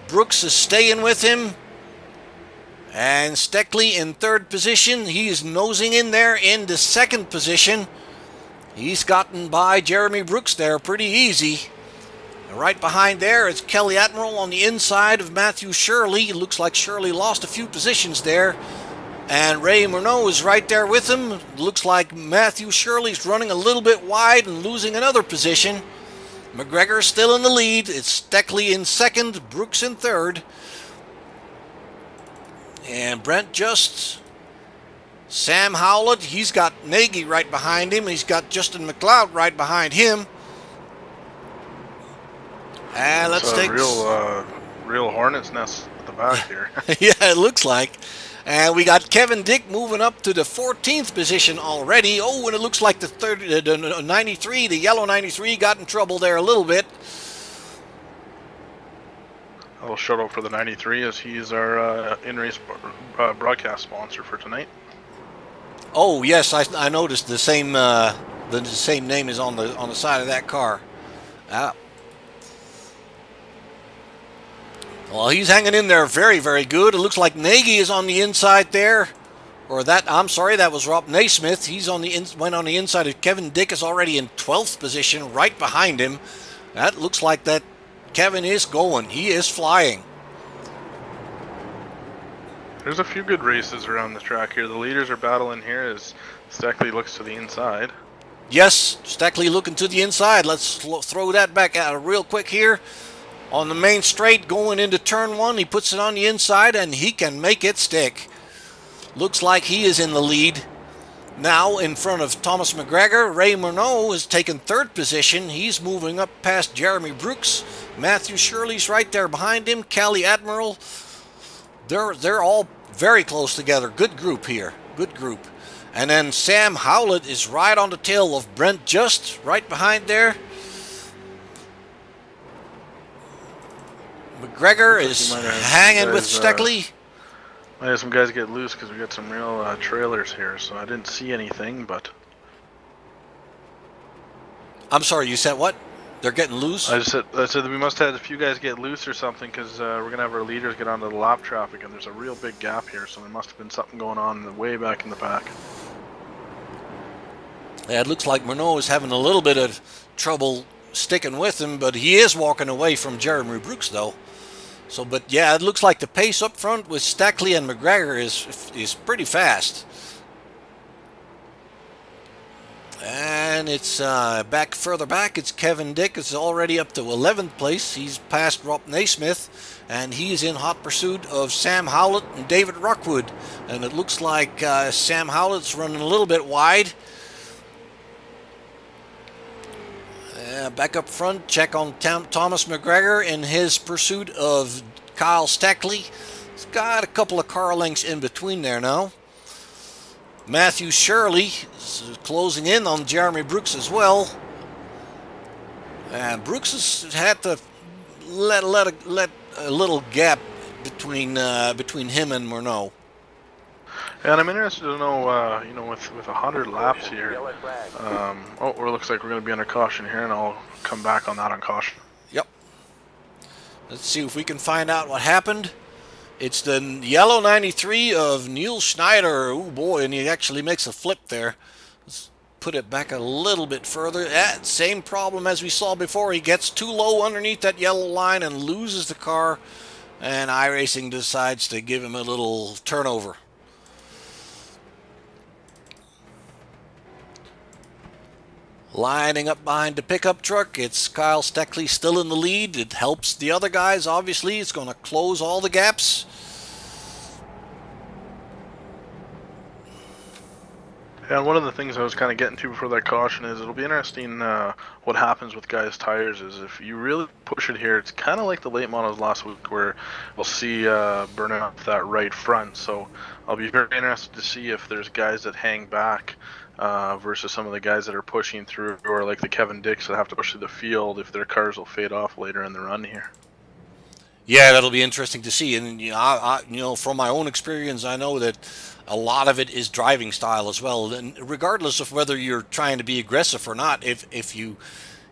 Brooks is staying with him. And Steckley in third position. He is nosing in there in the second position. He's gotten by Jeremy Brooks there pretty easy. And right behind there is Kelly Admiral on the inside of Matthew Shirley. It looks like Shirley lost a few positions there. And Ray Murnau is right there with him. Looks like Matthew Shirley's running a little bit wide and losing another position. McGregor still in the lead. It's Steckley in second, Brooks in third. And Brent Just, Sam Howlett, he's got Nagy right behind him. He's got Justin McLeod right behind him. And let's take real hornet's nest at the back here. Yeah, it looks like. And we got Kevin Dick moving up to the 14th position already. Oh, and it looks like the 93, the yellow 93, got in trouble there a little bit. A little shout out for the 93 as he's our in-race broadcast sponsor for tonight. Oh yes, I noticed the same name is on the side of that car. Well, he's hanging in there very, very good. It looks like Nagy is on the inside there. Or that, I'm sorry, that was Rob Naismith. He's went on the inside of Kevin Dick is already in 12th position right behind him. That looks like that Kevin is going. He is flying. There's a few good races around the track here. The leaders are battling here as Steckley looks to the inside. Yes, Steckley looking to the inside. Let's throw that back out real quick here. On the main straight going into turn one, he puts it on the inside and he can make it stick. Looks like he is in the lead. Now in front of Thomas McGregor, Ray Murnau is taking third position. He's moving up past Jeremy Brooks. Matthew Shirley's right there behind him. Kelly Admiral. They're all very close together. Good group here. Good group. And then Sam Howlett is right on the tail of Brent Just, right behind there. McGregor is hanging with Steckley. I had some guys get loose because we got some real trailers here, so I didn't see anything, but... I'm sorry, you said what? They're getting loose? I said we must have had a few guys get loose or something because we're going to have our leaders get onto the lap traffic, and there's a real big gap here, so there must have been something going on way back in the back. Yeah, it looks like Murnau is having a little bit of trouble sticking with him, but he is walking away from Jeremy Brooks, though. So, but yeah, it looks like the pace up front with Steckley and McGregor is pretty fast. And it's further back. It's Kevin Dick. It's already up to 11th place. He's passed Rob Naismith, and he's in hot pursuit of Sam Howlett and David Rockwood. And it looks like Sam Howlett's running a little bit wide. Back up front, check on Thomas McGregor in his pursuit of Kyle Steckley. He's got a couple of car lengths in between there now. Matthew Shirley is closing in on Jeremy Brooks as well. And Brooks has had to let a little gap between him and Murnau. And I'm interested to know, with 100 laps here, it looks like we're going to be under caution here, and I'll come back on that on caution. Yep. Let's see if we can find out what happened. It's the yellow 93 of Neil Schneider. Oh boy, and he actually makes a flip there. Let's put it back a little bit further. Same problem as we saw before. He gets too low underneath that yellow line and loses the car, and iRacing decides to give him a little turnover. Lining up behind the pickup truck, it's Kyle Steckley still in the lead. It helps the other guys, obviously. It's going to close all the gaps. And one of the things I was kind of getting to before that caution is it'll be interesting what happens with guys' tires is if you really push it here, it's kind of like the late models last week where we'll see burn out that right front. So I'll be very interested to see if there's guys that hang back versus some of the guys that are pushing through, or like the Kevin Dicks that have to push through the field, if their cars will fade off later in the run here. Yeah, that'll be interesting to see. And from my own experience, I know that a lot of it is driving style as well. And regardless of whether you're trying to be aggressive or not, if you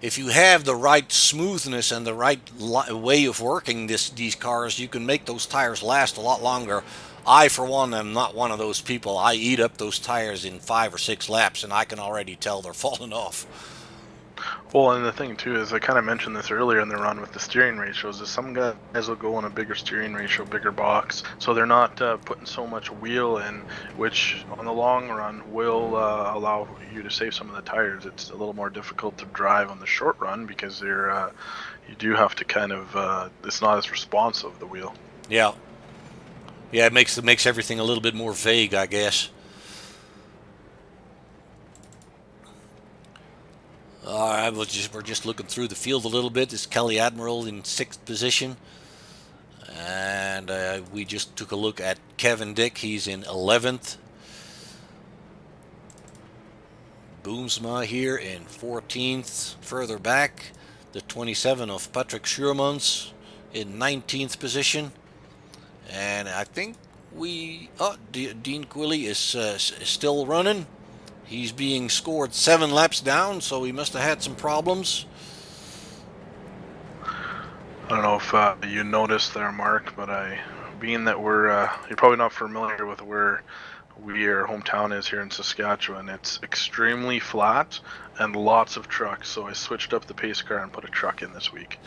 if you have the right smoothness and the right way of working these cars, you can make those tires last a lot longer. I, for one, am not one of those people. I eat up those tires in 5 or 6 laps, and I can already tell they're falling off. Well, and the thing too is, I kind of mentioned this earlier in the run with the steering ratios, is some guys will go on a bigger steering ratio, bigger box, so they're not putting so much wheel in, which on the long run will allow you to save some of the tires. It's a little more difficult to drive on the short run because you do have to kind of it's not as responsive, the wheel. Yeah, it makes everything a little bit more vague, I guess. All right, we're just looking through the field a little bit. This is Kelly Admiral in 6th position. And we just took a look at Kevin Dick. He's in 11th. Boomsma here in 14th. Further back, the 27 of Patrick Schuurmans in 19th position. And I think Dean Quilly is still running. He's being scored 7 laps down, so he must have had some problems. I don't know if you noticed there, Mark, but being that you're probably not familiar with where our hometown is here in Saskatchewan, it's extremely flat and lots of trucks, so I switched up the pace car and put a truck in this week.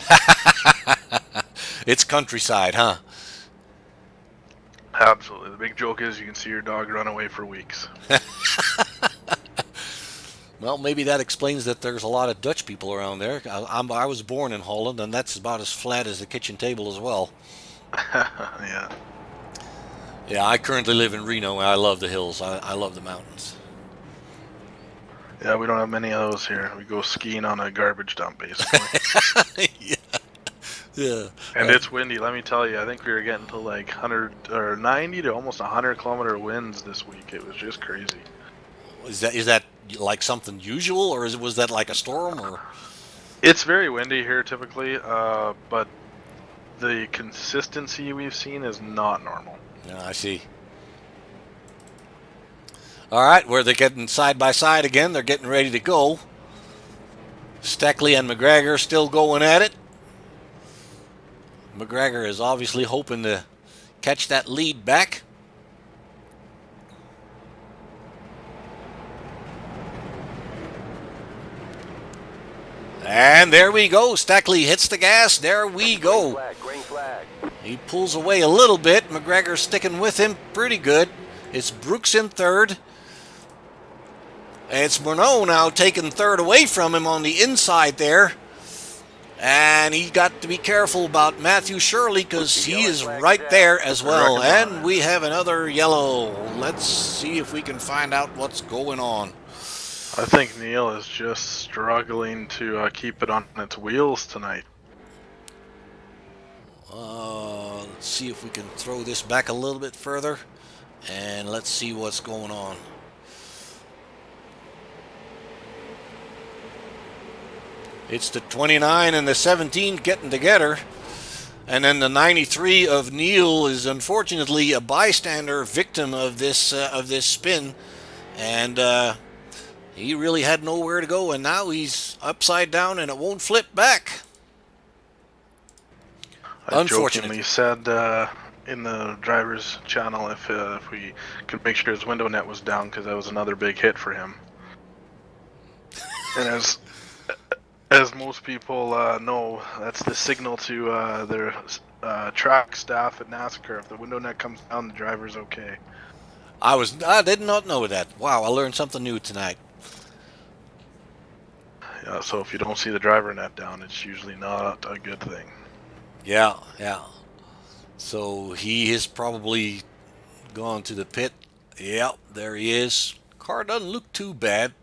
It's countryside, huh? Absolutely. The big joke is you can see your dog run away for weeks. Well, maybe that explains that there's a lot of Dutch people around there. I was born in Holland, and that's about as flat as the kitchen table as well. Yeah. Yeah, I currently live in Reno, and I love the hills. I love the mountains. Yeah, we don't have many of those here. We go skiing on a garbage dump, basically. Yeah. And it's windy, let me tell you. I think we were getting to like 100 or 90 to almost 100-kilometer winds this week. It was just crazy. Is that like something usual, or was that like a storm? Or it's very windy here typically, but the consistency we've seen is not normal. Yeah, I see. All right, where they're getting side by side again. They're getting ready to go. Steckley and McGregor still going at it. McGregor is obviously hoping to catch that lead back. And there we go. Steckley hits the gas. There we go. Green flag. He pulls away a little bit. McGregor sticking with him pretty good. It's Brooks in 3rd. And it's Murnau now taking 3rd away from him on the inside there. And he got to be careful about Matthew Shirley because he is right there as well. And we have another yellow. Let's see if we can find out what's going on. I think Neil is just struggling to keep it on its wheels tonight. Let's see if we can throw this back a little bit further. And let's see what's going on. It's the 29 and the 17 getting together. And then the 93 of Neil is unfortunately a bystander victim of this spin. And he really had nowhere to go, and now he's upside down and it won't flip back. I jokingly said in the driver's channel if we could make sure his window net was down, because that was another big hit for him. And as most people know, that's the signal to their track staff at NASCAR. If the window net comes down, the driver's okay. I did not know that. Wow, I learned something new tonight. Yeah, so if you don't see the driver net down, it's usually not a good thing. Yeah. So he has probably gone to the pit. Yep, there he is. Car doesn't look too bad.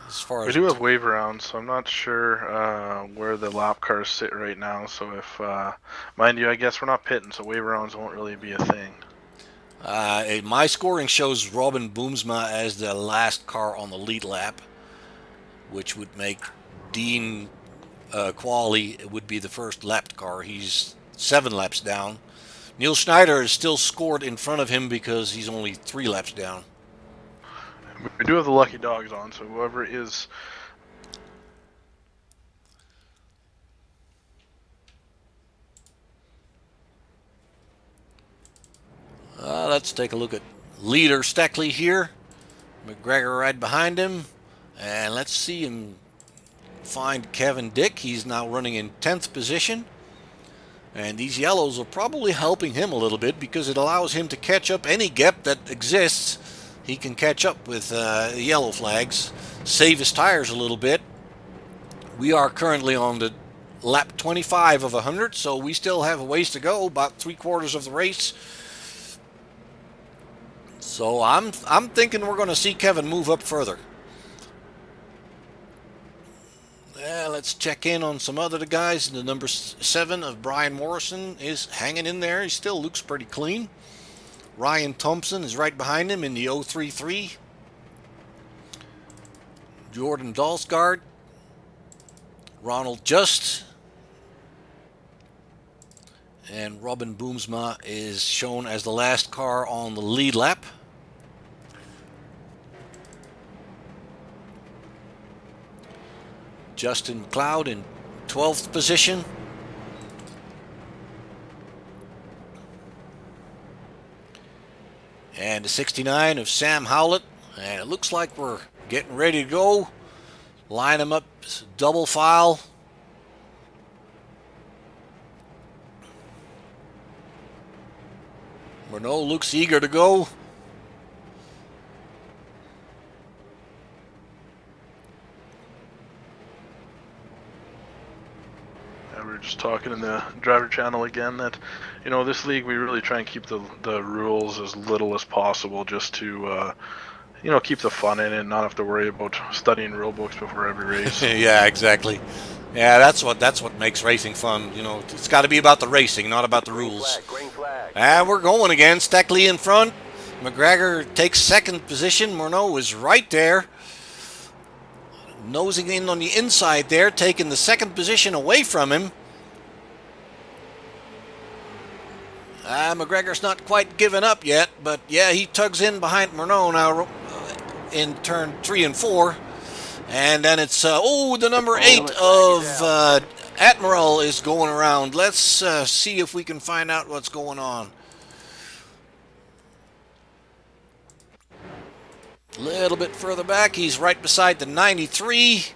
As far as we do have wave around, so I'm not sure where the lap cars sit right now. So if, mind you, I guess we're not pitting, so wave rounds won't really be a thing. My scoring shows Robin Boomsma as the last car on the lead lap, which would make Dean Qualley would be the first lapped car. He's 7 laps down. Neil Schneider is still scored in front of him because he's only 3 laps down. We do have the lucky dogs on, so whoever is let's take a look at leader Steckley here. McGregor right behind him. And let's see him find Kevin Dick. He's now running in 10th position. And these yellows are probably helping him a little bit because it allows him to catch up any gap that exists. He can catch up with yellow flags, save his tires a little bit. We are currently on the lap 25 of 100, so we still have a ways to go, about 3/4 of the race. So I'm thinking we're going to see Kevin move up further. Let's check in on some other guys. The number 7 of Brian Morrison is hanging in there. He still looks pretty clean. Ryan Thompson is right behind him in the 033. Jordan Dalsgaard. Ronald Just. And Robin Boomsma is shown as the last car on the lead lap. Justin McLeod in 12th position. And the 69 of Sam Howlett. And it looks like we're getting ready to go. Line them up, double file. Renault looks eager to go. We were just talking in the driver channel again that, this league we really try and keep the rules as little as possible, just to keep the fun in it and not have to worry about studying rule books before every race. Yeah, exactly. Yeah, that's what makes racing fun. It's got to be about the racing, not about the rules. Green flag. And we're going again. Steckley in front. McGregor takes 2nd position. Murnau is right there. Nosing in on the inside there, taking the 2nd position away from him. McGregor's not quite given up yet, but yeah, he tugs in behind Murnau now in turn 3 and 4. And then it's, the number 8 of Admiral is going around. Let's see if we can find out what's going on. A little bit further back, he's right beside the 93.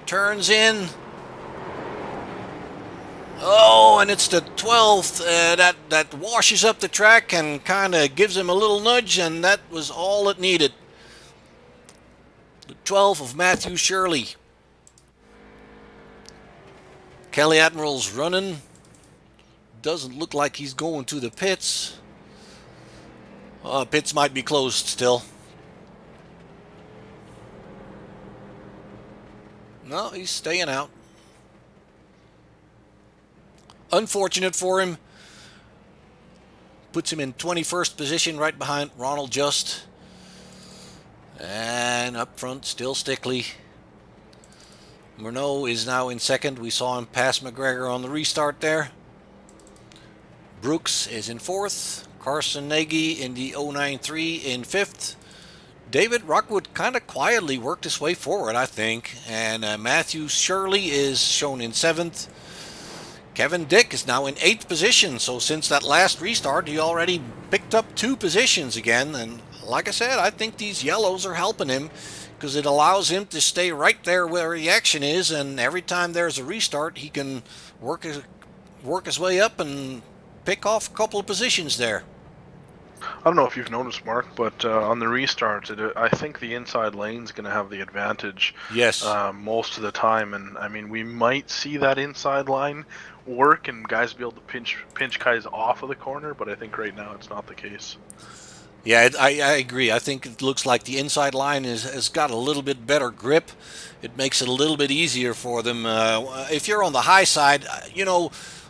Turns in. Oh, and it's the 12th that washes up the track and kind of gives him a little nudge, and that was all it needed. The 12th of Matthew Shirley. Kelly Admiral's running. Doesn't look like he's going to the pits. Pits might be closed still. No, he's staying out. Unfortunate for him. Puts him in 21st position right behind Ronald Just. And up front, still Steckley. Murnau is now in 2nd. We saw him pass McGregor on the restart there. Brooks is in 4th. Carson Nagy in the 093 in 5th. David Rockwood kind of quietly worked his way forward, I think. And Matthew Shirley is shown in 7th. Kevin Dick is now in 8th position. So since that last restart, he already picked up 2 positions again. And like I said, I think these yellows are helping him because it allows him to stay right there where the action is. And every time there's a restart, he can work his way up and pick off a couple of positions there. I don't know if you've noticed, Mark, but on the restart, I think the inside lane's going to have the advantage. Yes. Most of the time, and I mean, we might see that inside line work and guys be able to pinch guys off of the corner, but I think right now it's not the case. Yeah, I agree. I think it looks like the inside line has got a little bit better grip. It makes it a little bit easier for them. If you're on the high side,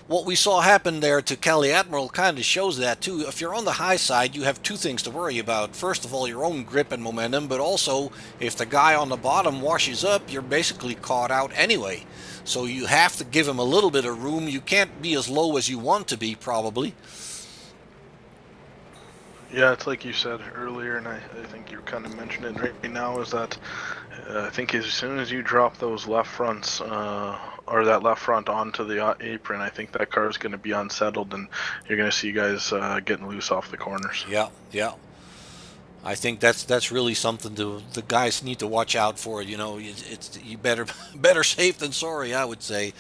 what we saw happen there to Kelly Admiral kind of shows that too. If you're on the high side, you have 2 things to worry about. First of all, your own grip and momentum, but also if the guy on the bottom washes up, you're basically caught out anyway. So you have to give him a little bit of room. You can't be as low as you want to be, probably. Yeah, it's like you said earlier, and I think you're kind of mentioning it right now, is that I think as soon as you drop those left fronts or that left front onto the apron, I think that car is going to be unsettled, and you're going to see guys getting loose off the corners. Yeah, yeah. I think that's really something the guys need to watch out for. You know, it's you better safe than sorry, I would say.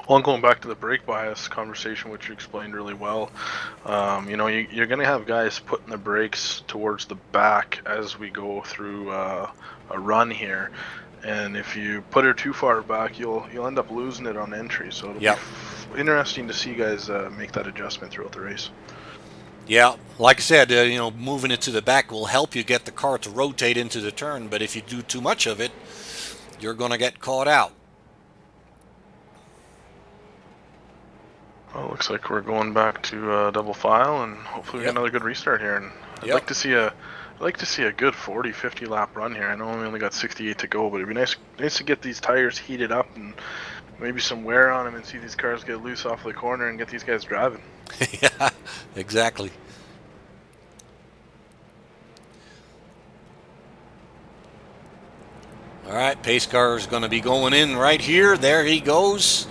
Well, and going back to the brake bias conversation, which you explained really well, you know, you're going to have guys putting the brakes towards the back as we go through a run here, and if you put it too far back, you'll end up losing it on entry. So it'll be interesting to see guys make that adjustment throughout the race. Yeah, like I said, you know, moving it to the back will help you get the car to rotate into the turn, but if you do too much of it, you're going to get caught out. Well, looks like we're going back to double file, and hopefully we get another good restart here. And I'd like to see a good 40-50 lap run here. I know we only got 68 to go, but it'd be nice to get these tires heated up and maybe some wear on them, and see these cars get loose off the corner and get these guys driving. Yeah, exactly. All right, pace car is going to be going in right here. There he goes.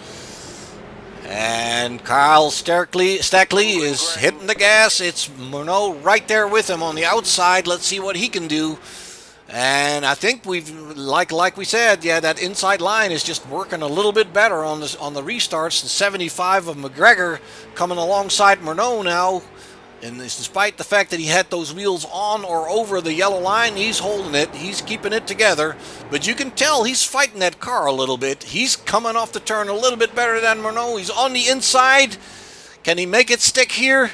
And Kyle Stackley is hitting the gas. It's Murnau right there with him on the outside. Let's see what he can do. And I think we've, like we said, yeah, that inside line is just working a little bit better on the restarts. The 75 of McGregor coming alongside Murnau now. And despite the fact that he had those wheels on or over the yellow line, he's holding it. He's keeping it together. But you can tell he's fighting that car a little bit. He's coming off the turn a little bit better than Murnau. He's on the inside. Can he make it stick here?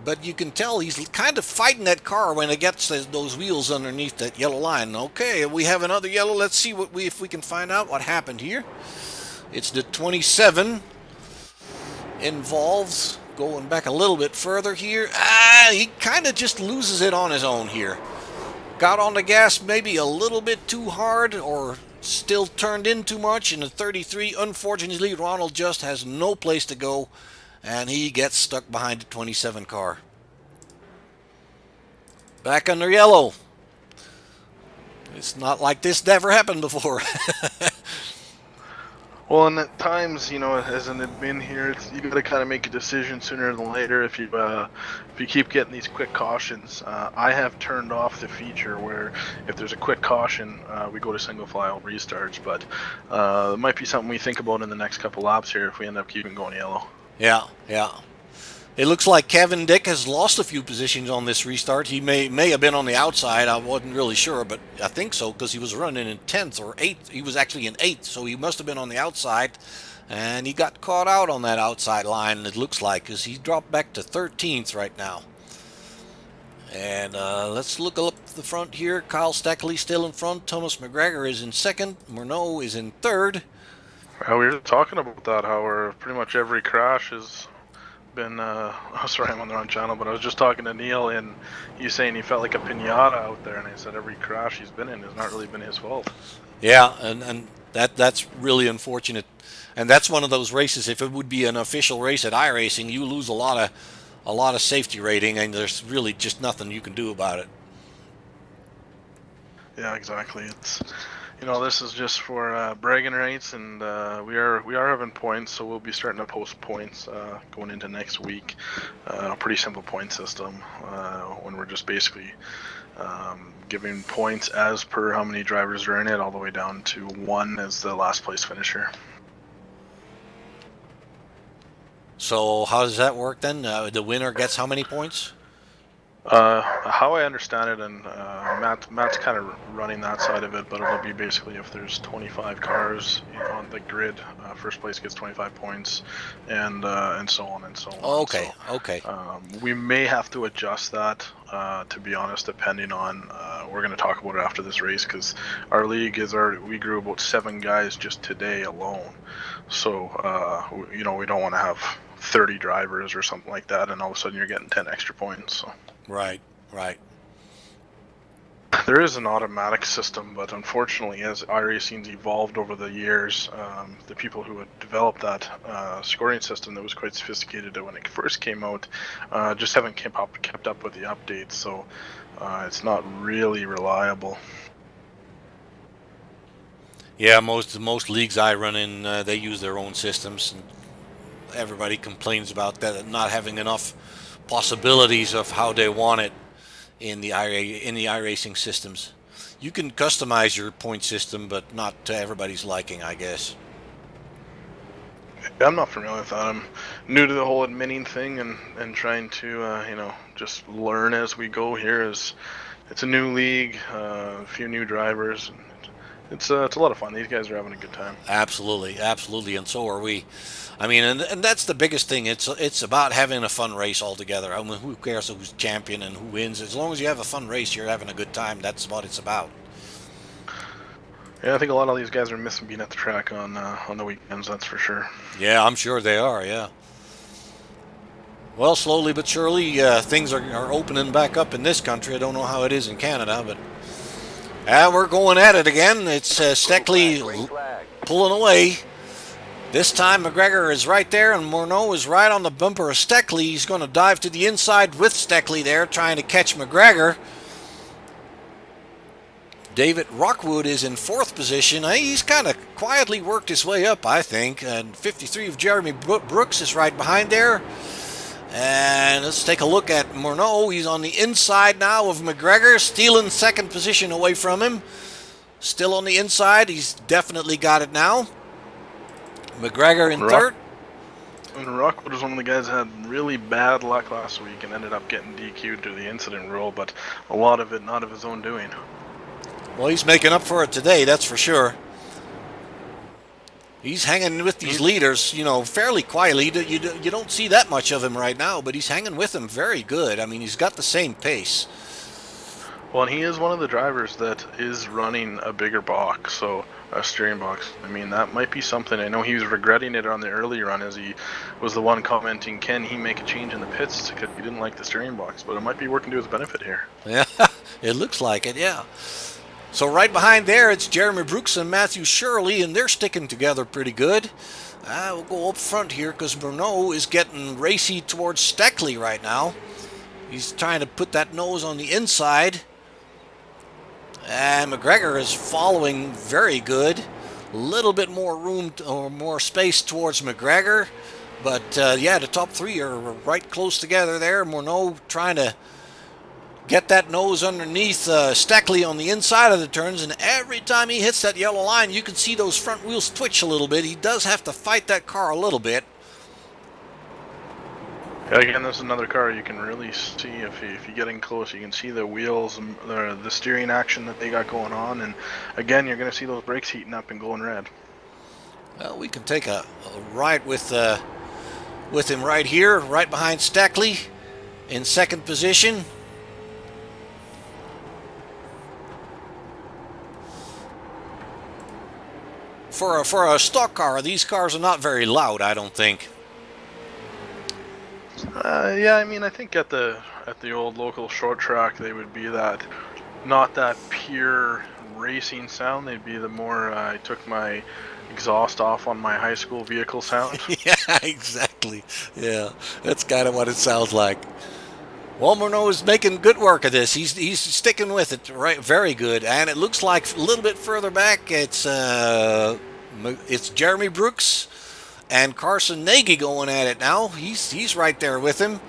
But you can tell he's kind of fighting that car when it gets those wheels underneath that yellow line. Okay, we have another yellow. Let's see if we can find out what happened here. It's the 27 involved. Going back a little bit further here. He kind of just loses it on his own here. Got on the gas maybe a little bit too hard, or still turned in too much in the 33. Unfortunately, Ronald just has no place to go, and he gets stuck behind the 27 car. Back under yellow. It's not like this never happened before. Well, and at times, you know, as an admin here, you got to kind of make a decision sooner than later. If you keep getting these quick cautions, I have turned off the feature where if there's a quick caution, we go to single file restarts. But it might be something we think about in the next couple laps here if we end up keeping going yellow. Yeah, yeah. It looks like Kevin Dick has lost a few positions on this restart. He may have been on the outside. I wasn't really sure, but I think so because he was running in 10th or 8th. He was actually in 8th, so he must have been on the outside. And he got caught out on that outside line, it looks like, because he dropped back to 13th right now. And let's look up the front here. Kyle Stackley still in front. Thomas McGregor is in 2nd. Murnau is in 3rd. We were talking about that, how pretty much every crash has been sorry, I'm on the wrong channel, but I was just talking to Neil, and he's saying he felt like a piñata out there, and I said every crash he's been in has not really been his fault. Yeah, and that's really unfortunate. And that's one of those races, if it would be an official race at iRacing, you lose a lot of safety rating, and there's really just nothing you can do about it. Yeah, exactly. It's, you know, this is just for bragging rights, and we are having points, so we'll be starting to post points going into next week. A pretty simple point system when we're just basically giving points as per how many drivers are in it, all the way down to 1 as the last place finisher. So how does that work then? The winner gets how many points? How I understand it, and Matt's kind of running that side of it, but it'll be basically if there's 25 cars on the grid, first place gets 25 points, and so on and so on. Okay, so, okay. We may have to adjust that, to be honest, depending on. We're going to talk about it after this race, because our league we grew about 7 guys just today alone, so you know, we don't want to have 30 drivers or something like that, and all of a sudden you're getting 10 extra points. So. Right. There is an automatic system, but unfortunately, as iRacing's evolved over the years, the people who had developed that scoring system that was quite sophisticated when it first came out just haven't kept up with the updates, so it's not really reliable. Yeah, most leagues I run in, they use their own systems, and everybody complains about that not having enough possibilities of how they want it in the iRacing systems. You can customize your point system, but not to everybody's liking, I guess. I'm not familiar with that. I'm new to the whole admitting thing and trying to just learn as we go here. As it's a new league, a few new drivers. It's a lot of fun. These guys are having a good time. Absolutely, absolutely, and so are we. I mean, and that's the biggest thing. It's about having a fun race altogether. I mean, who cares who's champion and who wins? As long as you have a fun race, you're having a good time. That's what it's about. Yeah, I think a lot of these guys are missing being at the track on the weekends. That's for sure. Yeah, I'm sure they are. Yeah. Well, slowly but surely, things are opening back up in this country. I don't know how it is in Canada, but we're going at it again. It's Steckley Green flag. pulling away. This time McGregor is right there, and Morneau is right on the bumper of Steckley. He's going to dive to the inside with Steckley there, trying to catch McGregor. David Rockwood is in 4th position. He's kind of quietly worked his way up, I think. And 53 of Jeremy Brooks is right behind there. And let's take a look at Morneau. He's on the inside now of McGregor, stealing 2nd position away from him. Still on the inside. He's definitely got it now. McGregor in 3rd. And Rockwood was one of the guys that had really bad luck last week and ended up getting DQ'd through the incident rule, but a lot of it not of his own doing. Well, he's making up for it today, that's for sure. He's hanging with these leaders, fairly quietly. You don't see that much of him right now, but he's hanging with them very good. I mean, he's got the same pace. Well, and he is one of the drivers that is running a bigger box, so a steering box. I mean, that might be something. I know he was regretting it on the early run, as he was the one commenting, can he make a change in the pits, because he didn't like the steering box, but it might be working to his benefit here. Yeah, it looks like it, yeah. So right behind there, it's Jeremy Brooks and Matthew Shirley, and they're sticking together pretty good. We'll go up front here because Morneau is getting racy towards Steckley right now. He's trying to put that nose on the inside. And McGregor is following very good. A little bit more room or more space towards McGregor. But yeah, the top 3 are right close together there. Morneau trying to get that nose underneath Steckley on the inside of the turns, and every time he hits that yellow line, you can see those front wheels twitch a little bit. He does have to fight that car a little bit. Yeah, again, this is another car you can really see if you get in close. You can see the wheels, and the steering action that they got going on, and again, you're going to see those brakes heating up and going red. Well, we can take a ride with him right here, right behind Steckley in 2nd position. For a stock car, these cars are not very loud, I don't think. Yeah, I mean, I think at the old local short track, they would be not that pure racing sound. They'd be the more I took my exhaust off on my high school vehicle sound. Yeah, exactly. Yeah, that's kind of what it sounds like. Well, Morneau is making good work of this. He's sticking with it, right? Very good. And it looks like a little bit further back, it's Jeremy Brooks and Carson Nagy going at it now. He's right there with him.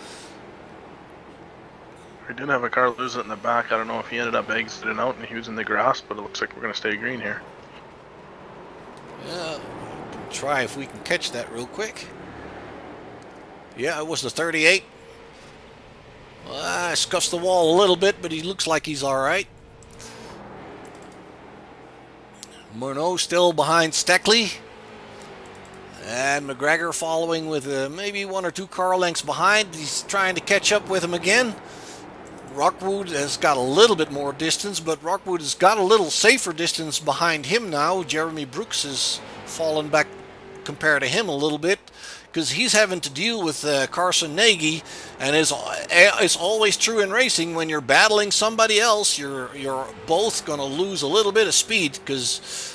We did have a car lose it in the back. I don't know if he ended up exiting out and he was in the grass, but it looks like we're going to stay green here. Yeah, try if we can catch that real quick. Yeah, it was the 38. Scuffs the wall a little bit, but he looks like he's all right. Morneau still behind Steckley. And McGregor following with maybe 1 or 2 car lengths behind. He's trying to catch up with him again. Rockwood has got a little bit more distance, but Rockwood has got a little safer distance behind him now. Jeremy Brooks has fallen back compared to him a little bit, because he's having to deal with Carson Nagy, and it's always true in racing. When you're battling somebody else, you're both going to lose a little bit of speed, because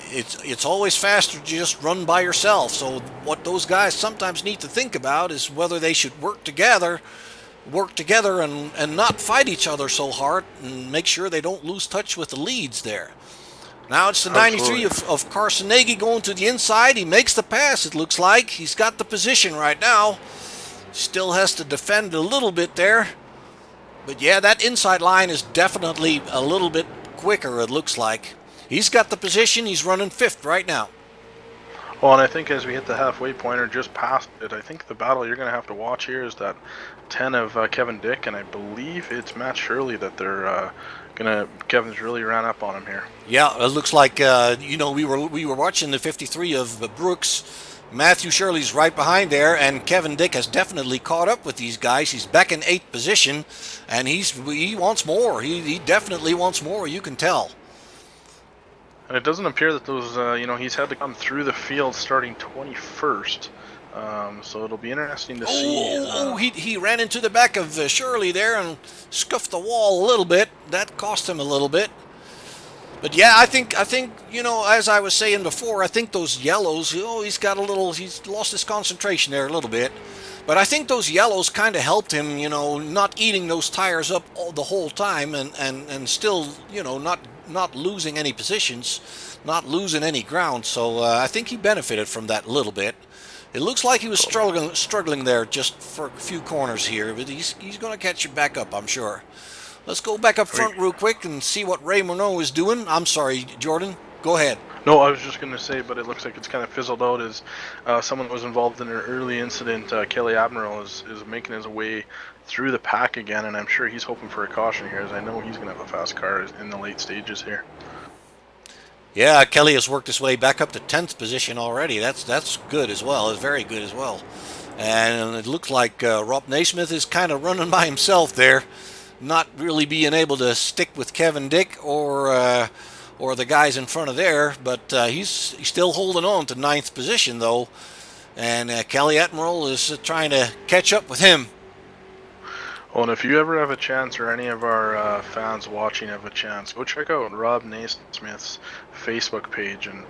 it's always faster to just run by yourself. So what those guys sometimes need to think about is whether they should work together and not fight each other so hard, and make sure they don't lose touch with the leads there. Now it's the 93 of Carson-Nagy going to the inside. He makes the pass, it looks like. He's got the position right now. Still has to defend a little bit there. But yeah, that inside line is definitely a little bit quicker, it looks like. He's got the position. He's running 5th right now. Well, and I think as we hit the halfway point or just past it, I think the battle you're going to have to watch here is that 10 of Kevin Dick, and I believe it's Matt Shirley that they're Kevin's really ran up on him here. Yeah, it looks like we were watching the 53 of Brooks. Matthew Shirley's right behind there, and Kevin Dick has definitely caught up with these guys. He's back in 8th position, and he wants more. He definitely wants more. You can tell. And it doesn't appear that those, he's had to come through the field starting 21st. So it'll be interesting to see. He ran into the back of Shirley there and scuffed the wall a little bit. That cost him a little bit. But yeah, I think as I was saying before, I think those yellows, he's lost his concentration there a little bit. But I think those yellows kind of helped him, not eating those tires up the whole time and still, not losing any positions, not losing any ground. So I think he benefited from that a little bit. It looks like he was struggling there just for a few corners here, but he's going to catch it back up, I'm sure. Let's go back up front real quick and see what Ray Monroe is doing. I'm sorry, Jordan. Go ahead. No, I was just going to say, but it looks like it's kind of fizzled out as someone was involved in an early incident. Kelly Admiral is making his way through the pack again, and I'm sure he's hoping for a caution here, as I know he's going to have a fast car in the late stages here. Yeah, Kelly has worked his way back up to 10th position already. That's good as well. It's very good as well. And it looks like Rob Naismith is kind of running by himself there, not really being able to stick with Kevin Dick or the guys in front of there. But he's still holding on to 9th position though, and Kelly Admiral is trying to catch up with him. Well, and if you ever have a chance, or any of our fans watching have a chance, go check out Rob Naismith's Facebook page, and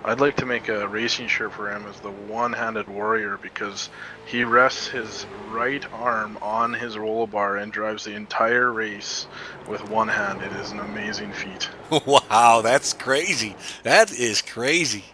I'd like to make a racing shirt for him as the one-handed warrior, because he rests his right arm on his roll bar and drives the entire race with one hand. It is an amazing feat. Wow, that's crazy. That is crazy.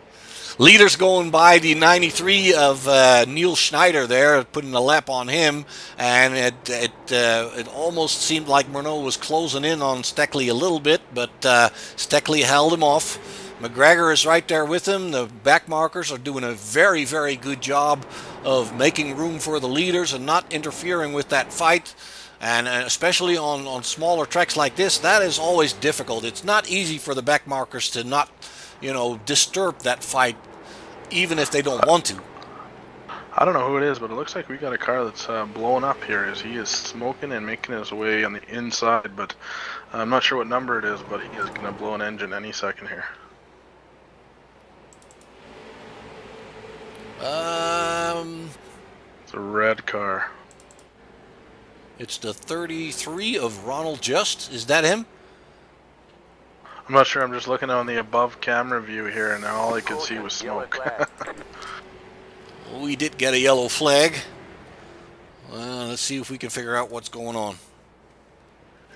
Leaders going by the 93 of Neil Schneider there, putting a lap on him, and it almost seemed like Murnau was closing in on Steckley a little bit, but Steckley held him off. McGregor is right there with him. The back markers are doing a very, very good job of making room for the leaders and not interfering with that fight. And especially on smaller tracks like this, that is always difficult. It's not easy for the back markers to not disturb that fight, even if they don't want to. I don't know who it is, but it looks like we got a car that's blowing up here as he is smoking and making his way on the inside, but I'm not sure what number it is, but he is going to blow an engine any second here. It's a red car. It's the 33 of Ronald Just. Is that him? I'm not sure. I'm just looking on the above camera view here, and all I could see was smoke. We did get a yellow flag. Let's see if we can figure out what's going on.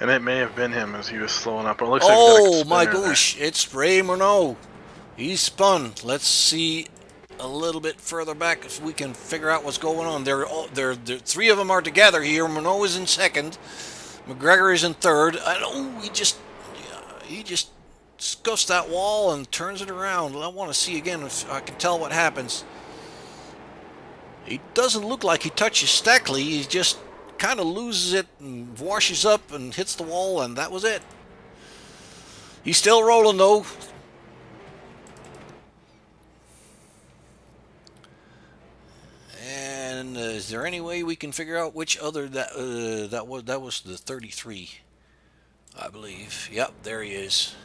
And it may have been him as he was slowing up. It looks oh like my gosh, it's Ray Murnau. He's spun. Let's see a little bit further back if we can figure out what's going on. They're three of them are together here. Murnau is in second. McGregor is in third. He just scuffs that wall and turns it around. I want to see again if I can tell what happens. He doesn't look like he touches Steckley. He just kind of loses it and washes up and hits the wall, and that was it. He's still rolling though. And is there any way we can figure out which other that was the 33, I believe. Yep, there he is.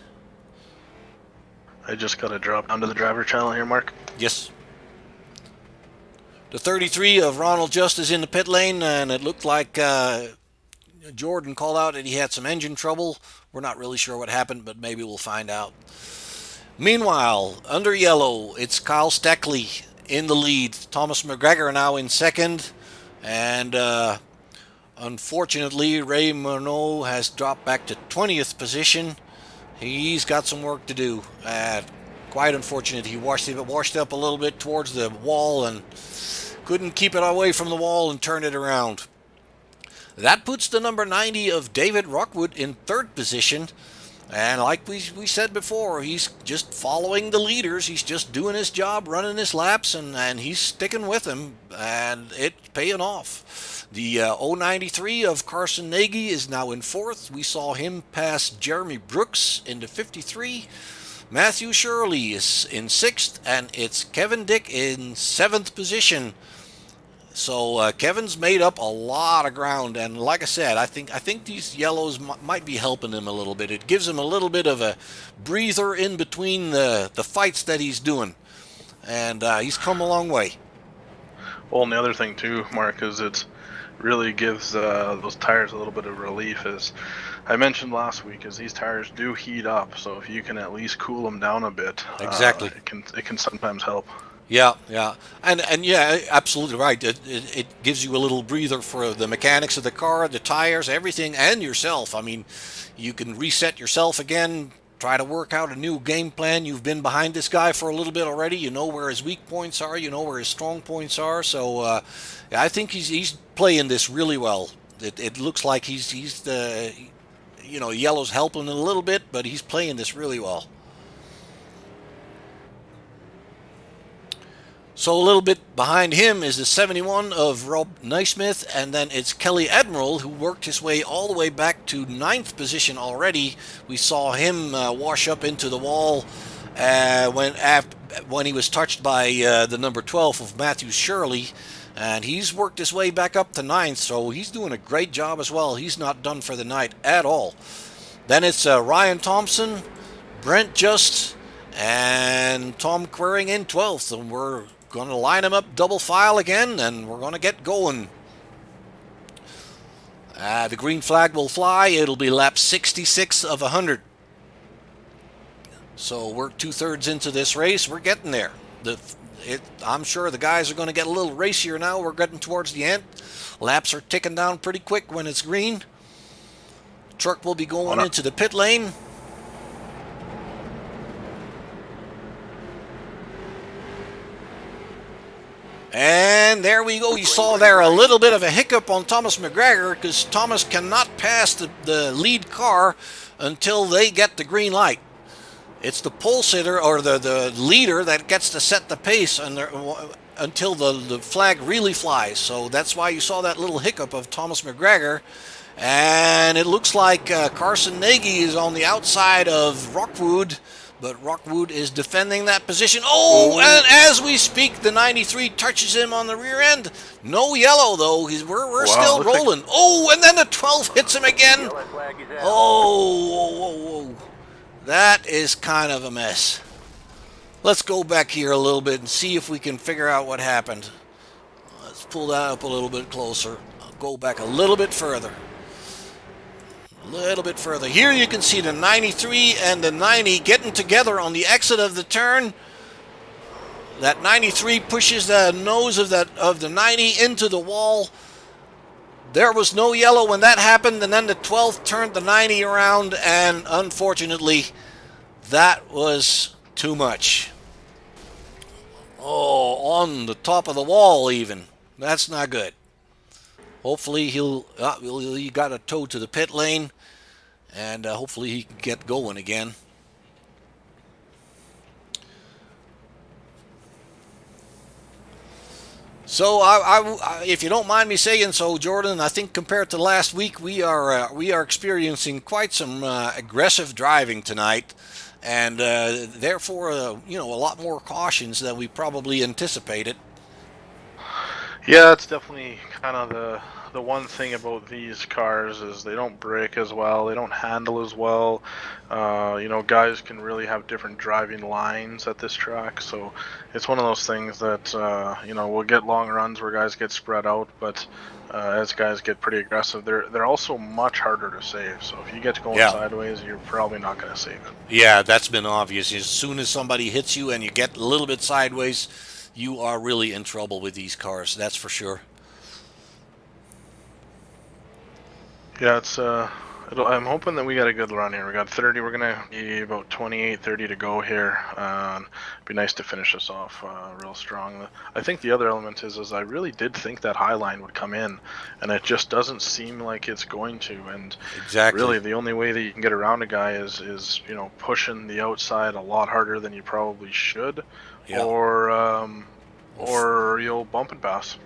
I just got to drop onto the driver channel here, Mark. Yes. The 33 of Ronald Just is in the pit lane, and it looked like Jordan called out that he had some engine trouble. We're not really sure what happened, but maybe we'll find out. Meanwhile, under yellow, it's Kyle Steckley in the lead. Thomas McGregor now in second, and unfortunately, Ray Murnau has dropped back to 20th position. He's got some work to do. Quite unfortunate. He washed up a little bit towards the wall and couldn't keep it away from the wall and turn it around. That puts the number 90 of David Rockwood in third position. And like we said before, he's just following the leaders. He's just doing his job, running his laps, and he's sticking with them, and it's paying off. The 093 of Carson Nagy is now in fourth. We saw him pass Jeremy Brooks into 53. Matthew Shirley is in sixth, and it's Kevin Dick in seventh position. So Kevin's made up a lot of ground, and like I said, I think these yellows might be helping him a little bit. It gives him a little bit of a breather in between the fights that he's doing, and he's come a long way. Well, and the other thing too, Mark, is it really gives those tires a little bit of relief. As I mentioned last week, is these tires do heat up, so if you can at least cool them down a bit, exactly, it can sometimes help. Yeah, and yeah, absolutely right. It gives you a little breather for the mechanics of the car, the tires, everything, and yourself. I mean, you can reset yourself again, try to work out a new game plan. You've been behind this guy for a little bit already. You know where his weak points are. You know where his strong points are. So I think he's playing this really well. It looks like he's the, yellow's helping a little bit, but he's playing this really well. So a little bit behind him is the 71 of Rob Naismith, and then it's Kelly Admiral, who worked his way all the way back to 9th position already. We saw him wash up into the wall when he was touched by the number 12 of Matthew Shirley, and he's worked his way back up to 9th, so he's doing a great job as well. He's not done for the night at all. Then it's Ryan Thompson, Brent Just, and Tom Quering in 12th, and we're going to line them up double file again, and we're going to get going. The green flag will fly. It'll be lap 66 of 100. So we're 2/3 into this race. We're getting there. I'm sure the guys are going to get a little racier now. We're getting towards the end. Laps are ticking down pretty quick when it's green. Truck will be going into the pit lane. And there we go. You saw there a little bit of a hiccup on Thomas McGregor, because Thomas cannot pass the lead car until they get the green light. It's the pole sitter or the leader that gets to set the pace until the flag really flies. So that's why you saw that little hiccup of Thomas McGregor. And it looks like Carson Nagy is on the outside of Rockwood, but Rockwood is defending that position. Oh, and as we speak, the 93 touches him on the rear end. No yellow, though. We're still rolling. Oh, and then the 12 hits him again. Oh. That is kind of a mess. Let's go back here a little bit and see if we can figure out what happened. Let's pull that up a little bit closer. I'll go back a little bit further. Here you can see the 93 and the 90 getting together on the exit of the turn. That 93 pushes the nose of the 90 into the wall. There was no yellow when that happened, and then the 12th turned the 90 around, and unfortunately, that was too much. Oh, on the top of the wall even. That's not good. Hopefully he got a tow to the pit lane, and hopefully he can get going again. So, if you don't mind me saying so, Jordan, I think compared to last week, we are experiencing quite some aggressive driving tonight, and therefore, a lot more cautions than we probably anticipated. Yeah, it's definitely kind of the one thing about these cars is they don't brake as well, they don't handle as well. Guys can really have different driving lines at this track, so it's one of those things that we'll get long runs where guys get spread out, but as guys get pretty aggressive, they're also much harder to save. So if you get going sideways, you're probably not going to save it. Yeah, that's been obvious. As soon as somebody hits you and you get a little bit sideways, you are really in trouble with these cars. That's for sure. Yeah, it's I'm hoping that we got a good run here. We got 30. We're gonna be about 28, 30 to go here. Be nice to finish this off real strong. I think the other element is I really did think that high line would come in, and it just doesn't seem like it's going to. And Exactly. really, the only way that you can get around a guy is pushing the outside a lot harder than you probably should, Yeah. or you'll bump and pass.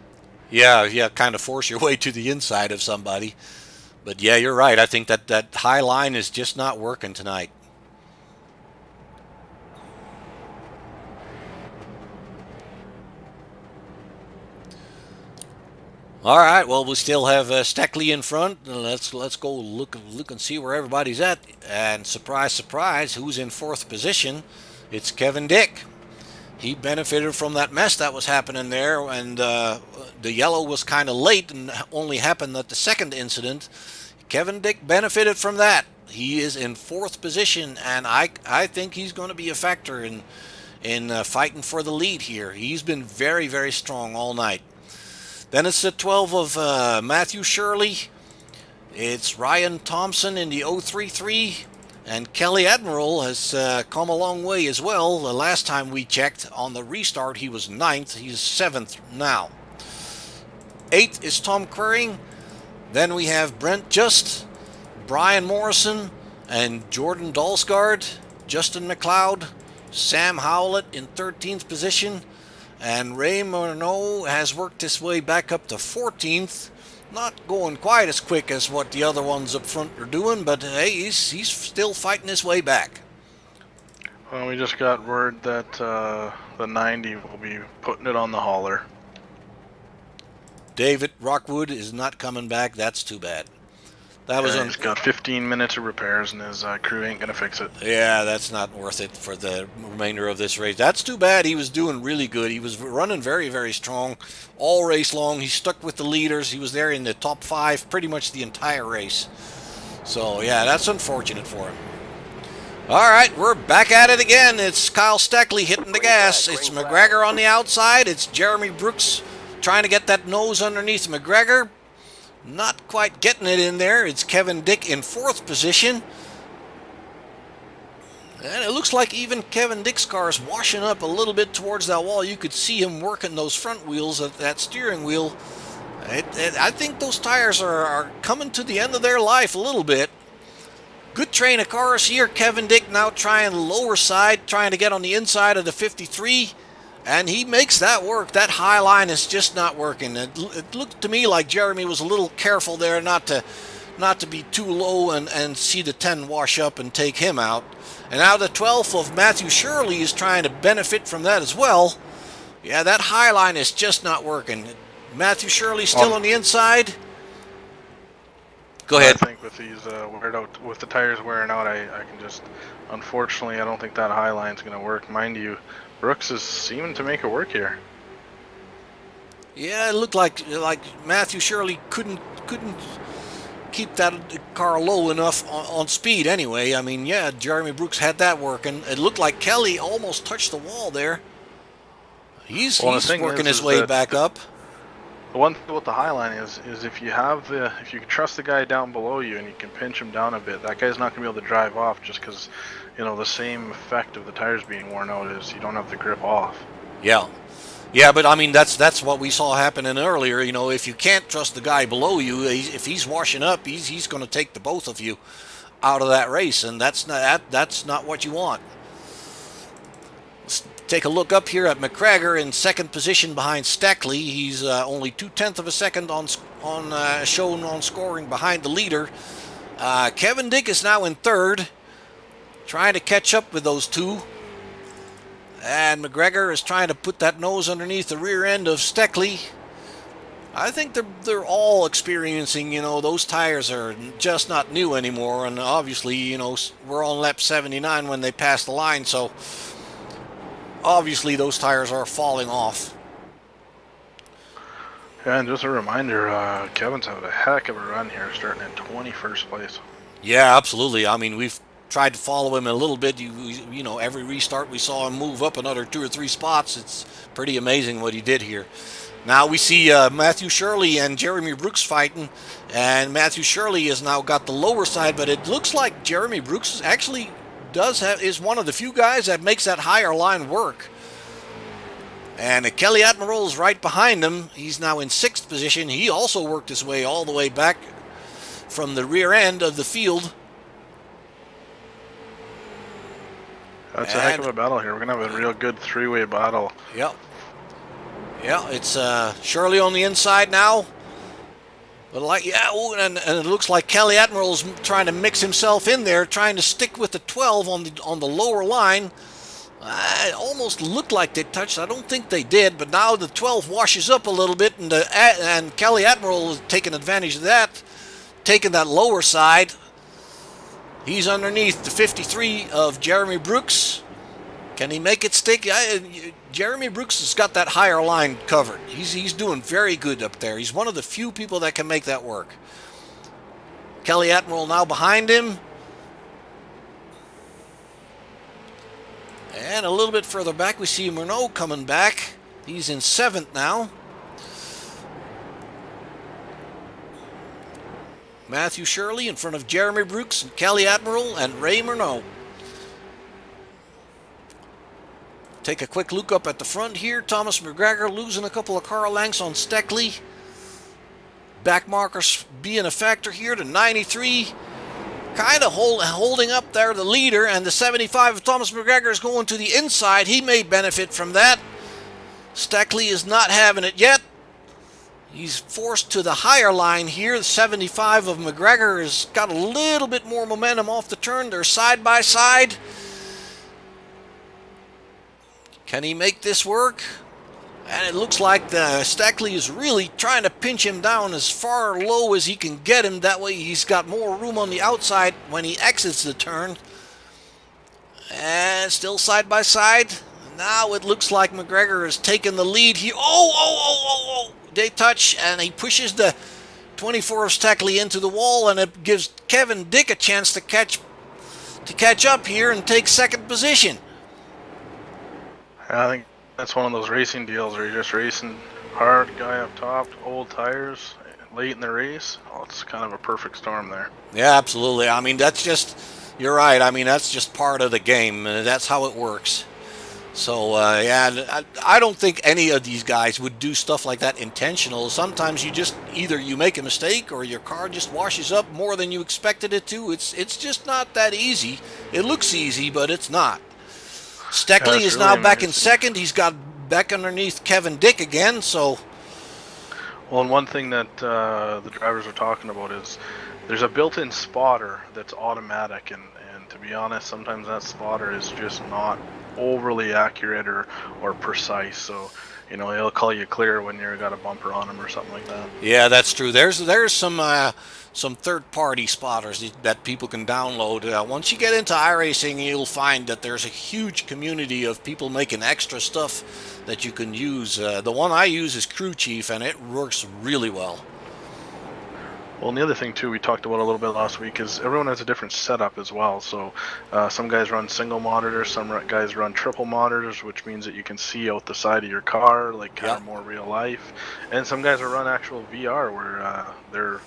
Yeah, kind of force your way to the inside of somebody. But yeah, you're right. I think that high line is just not working tonight. All right. Well, we still have Steckley in front. Let's go look and see where everybody's at. And surprise, surprise, who's in fourth position? It's Kevin Dick. He benefited from that mess that was happening there, and the yellow was kind of late and only happened at the second incident. Kevin Dick benefited from that. He is in fourth position, and I think he's going to be a factor in fighting for the lead here. He's been very, very strong all night. Then it's the 12 of Matthew Shirley. It's Ryan Thompson in the 033. And Kelly Admiral has come a long way as well. The last time we checked on the restart, he was 9th. He's 7th now. 8th is Tom Quering. Then we have Brent Just, Brian Morrison, and Jordan Dalsgaard, Justin McLeod, Sam Howlett in 13th position. And Ray Morneau has worked his way back up to 14th. Not going quite as quick as what the other ones up front are doing, but hey, he's still fighting his way back. Well, we just got word that the 90 will be putting it on the hauler. David Rockwood is not coming back. That's too bad. That was He's got 15 minutes of repairs, and his crew ain't gonna fix it. Yeah, that's not worth it for the remainder of this race. That's too bad. He was doing really good. He was running very, very strong all race long. He stuck with the leaders. He was there in the top 5 pretty much the entire race. So, yeah, that's unfortunate for him. All right, we're back at it again. It's Kyle Steckley hitting the gas. It's McGregor on the outside. It's Jeremy Brooks trying to get that nose underneath McGregor. Not quite getting it in there. It's Kevin Dick in 4th position. And it looks like even Kevin Dick's car is washing up a little bit towards that wall. You could see him working those front wheels at that steering wheel. I think those tires are coming to the end of their life a little bit. Good train of cars here. Kevin Dick now trying the lower side, trying to get on the inside of the 53. And he makes that work. That high line is just not working. It looked to me like Jeremy was a little careful there not to be too low and see the 10 wash up and take him out. And now the 12th of Matthew Shirley is trying to benefit from that as well. Yeah, that high line is just not working. Matthew Shirley still on the inside. Go ahead. I think with these with the tires wearing out, I can just, unfortunately, I don't think that high line's going to work. Mind you, Brooks is seeming to make it work here. Yeah, it looked like Matthew Shirley couldn't keep that car low enough on speed anyway. I mean, yeah, Jeremy Brooks had that working. It looked like Kelly almost touched the wall there. He's working his way back up. The one thing with the high line is if you can trust the guy down below you and you can pinch him down a bit, that guy's not going to be able to drive off just because, the same effect of the tires being worn out is you don't have the grip off. Yeah. Yeah, but I mean, that's what we saw happening earlier. If you can't trust the guy below you, if he's washing up, he's going to take the both of you out of that race, and that's not what you want. Let's take a look up here at McGregor in 2nd position behind Steckley. He's only 0.2 of a second shown on scoring behind the leader. Kevin Dick is now in 3rd, trying to catch up with those two. And McGregor is trying to put that nose underneath the rear end of Steckley. I think they're all experiencing, those tires are just not new anymore. And obviously, we're on lap 79 when they pass the line. So obviously those tires are falling off. Yeah, and just a reminder, Kevin's having a heck of a run here, starting in 21st place. Yeah, absolutely. I mean, we've tried to follow him a little bit. Every restart we saw him move up another 2 or 3 spots. It's pretty amazing what he did here. Now we see Matthew Shirley and Jeremy Brooks fighting, and Matthew Shirley has now got the lower side, but it looks like Jeremy Brooks actually is one of the few guys that makes that higher line work. And Kelly Admiral is right behind him. He's now in 6th position. He also worked his way all the way back from the rear end of the field. That's a heck of a battle here. We're going to have a real good 3-way battle. Yep. Yeah, it's Shirley on the inside now. But and it looks like Kelly Admiral's trying to mix himself in there, trying to stick with the 12 on the lower line. It almost looked like they touched. I don't think they did, but now the 12 washes up a little bit, and Kelly Admiral is taking advantage of that, taking that lower side. He's underneath the 53 of Jeremy Brooks. Can he make it stick? Jeremy Brooks has got that higher line covered. He's doing very good up there. He's one of the few people that can make that work. Kelly Admiral now behind him. And a little bit further back, we see Murnau coming back. He's in 7th now. Matthew Shirley in front of Jeremy Brooks and Kelly Admiral and Ray Murnau. Take a quick look up at the front here. Thomas McGregor losing a couple of car lengths on Steckley. Back markers being a factor here to 93. Kind of holding up there the leader, and the 75 of Thomas McGregor is going to the inside. He may benefit from that. Steckley is not having it yet. He's forced to the higher line here. The 75 of McGregor has got a little bit more momentum off the turn. They're side by side. Can he make this work? And it looks like Steckley is really trying to pinch him down as far low as he can get him. That way he's got more room on the outside when he exits the turn. And still side by side. Now it looks like McGregor has taken the lead here. Oh! They touch, and he pushes the 24 of Steckley into the wall, and it gives Kevin Dick a chance to catch up here and take 2nd position. I think that's one of those racing deals where you're just racing hard, guy up top, old tires, late in the race. Oh, it's kind of a perfect storm there. Yeah, absolutely. I mean, you're right. I mean, that's just part of the game. That's how it works. So, I don't think any of these guys would do stuff like that intentional. Sometimes either you make a mistake or your car just washes up more than you expected it to. It's just not that easy. It looks easy, but it's not. Steckley is now back in 2nd. He's got back underneath Kevin Dick again. So, well, and one thing that the drivers are talking about is there's a built-in spotter that's automatic, and to be honest, sometimes that spotter is just not overly accurate or precise. So, he'll call you clear when you've got a bumper on him or something like that. Yeah, that's true. There's some third-party spotters that people can download. Once you get into iRacing, you'll find that there's a huge community of people making extra stuff that you can use. The one I use is Crew Chief, and it works really well. Well, and the other thing, too, we talked about a little bit last week is everyone has a different setup as well. So some guys run single monitors, some guys run triple monitors, which means that you can see out the side of your car, like kind of more real life. And some guys will run actual VR where they're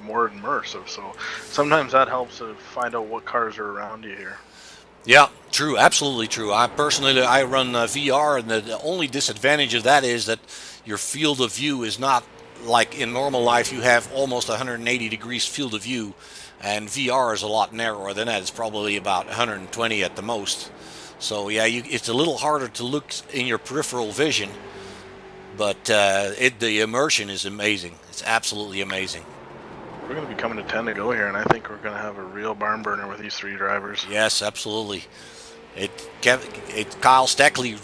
more immersive. So sometimes that helps to find out what cars are around you here. Yeah, true, absolutely true. I run VR, and the only disadvantage of that is that your field of view is not like in normal life. You have almost 180 degrees field of view, and VR is a lot narrower than that. It's probably about 120 at the most. So yeah, it's a little harder to look in your peripheral vision, but the immersion is amazing. It's absolutely amazing. We're going to be coming to 10 to go here, and I think we're going to have a real barn burner with these 3 drivers. Yes, absolutely. It's Kyle Steckley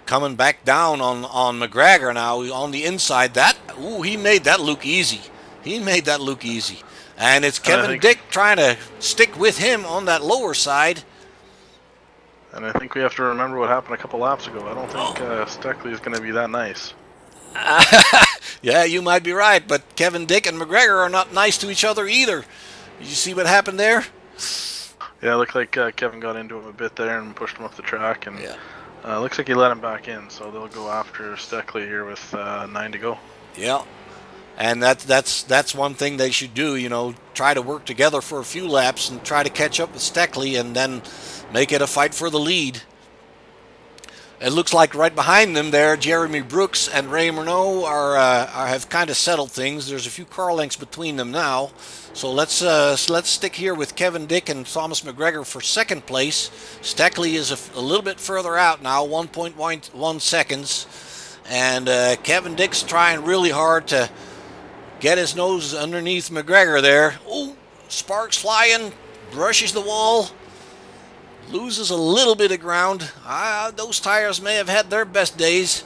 coming back down on McGregor now on the inside. He made that look easy. And it's Kevin Dick trying to stick with him on that lower side. And I think we have to remember what happened a couple laps ago. I don't think Steckley is going to be that nice. Yeah, you might be right, but Kevin Dick and McGregor are not nice to each other either. Did you see what happened there? Yeah, it looked like Kevin got into him a bit there and pushed him off the track. And Looks like he let him back in, so they'll go after Steckley here with 9 to go. Yeah. And that's one thing they should do, try to work together for a few laps and try to catch up with Steckley and then make it a fight for the lead. It looks like right behind them there, Jeremy Brooks and Ray Murnau have kind of settled things. There's a few car lengths between them now. So let's stick here with Kevin Dick and Thomas McGregor for second place. Steckley is a little bit further out now, 1.1 seconds. And Kevin Dick's trying really hard to get his nose underneath McGregor there. Oh, sparks flying, brushes the wall. Loses a little bit of ground. Those tires may have had their best days.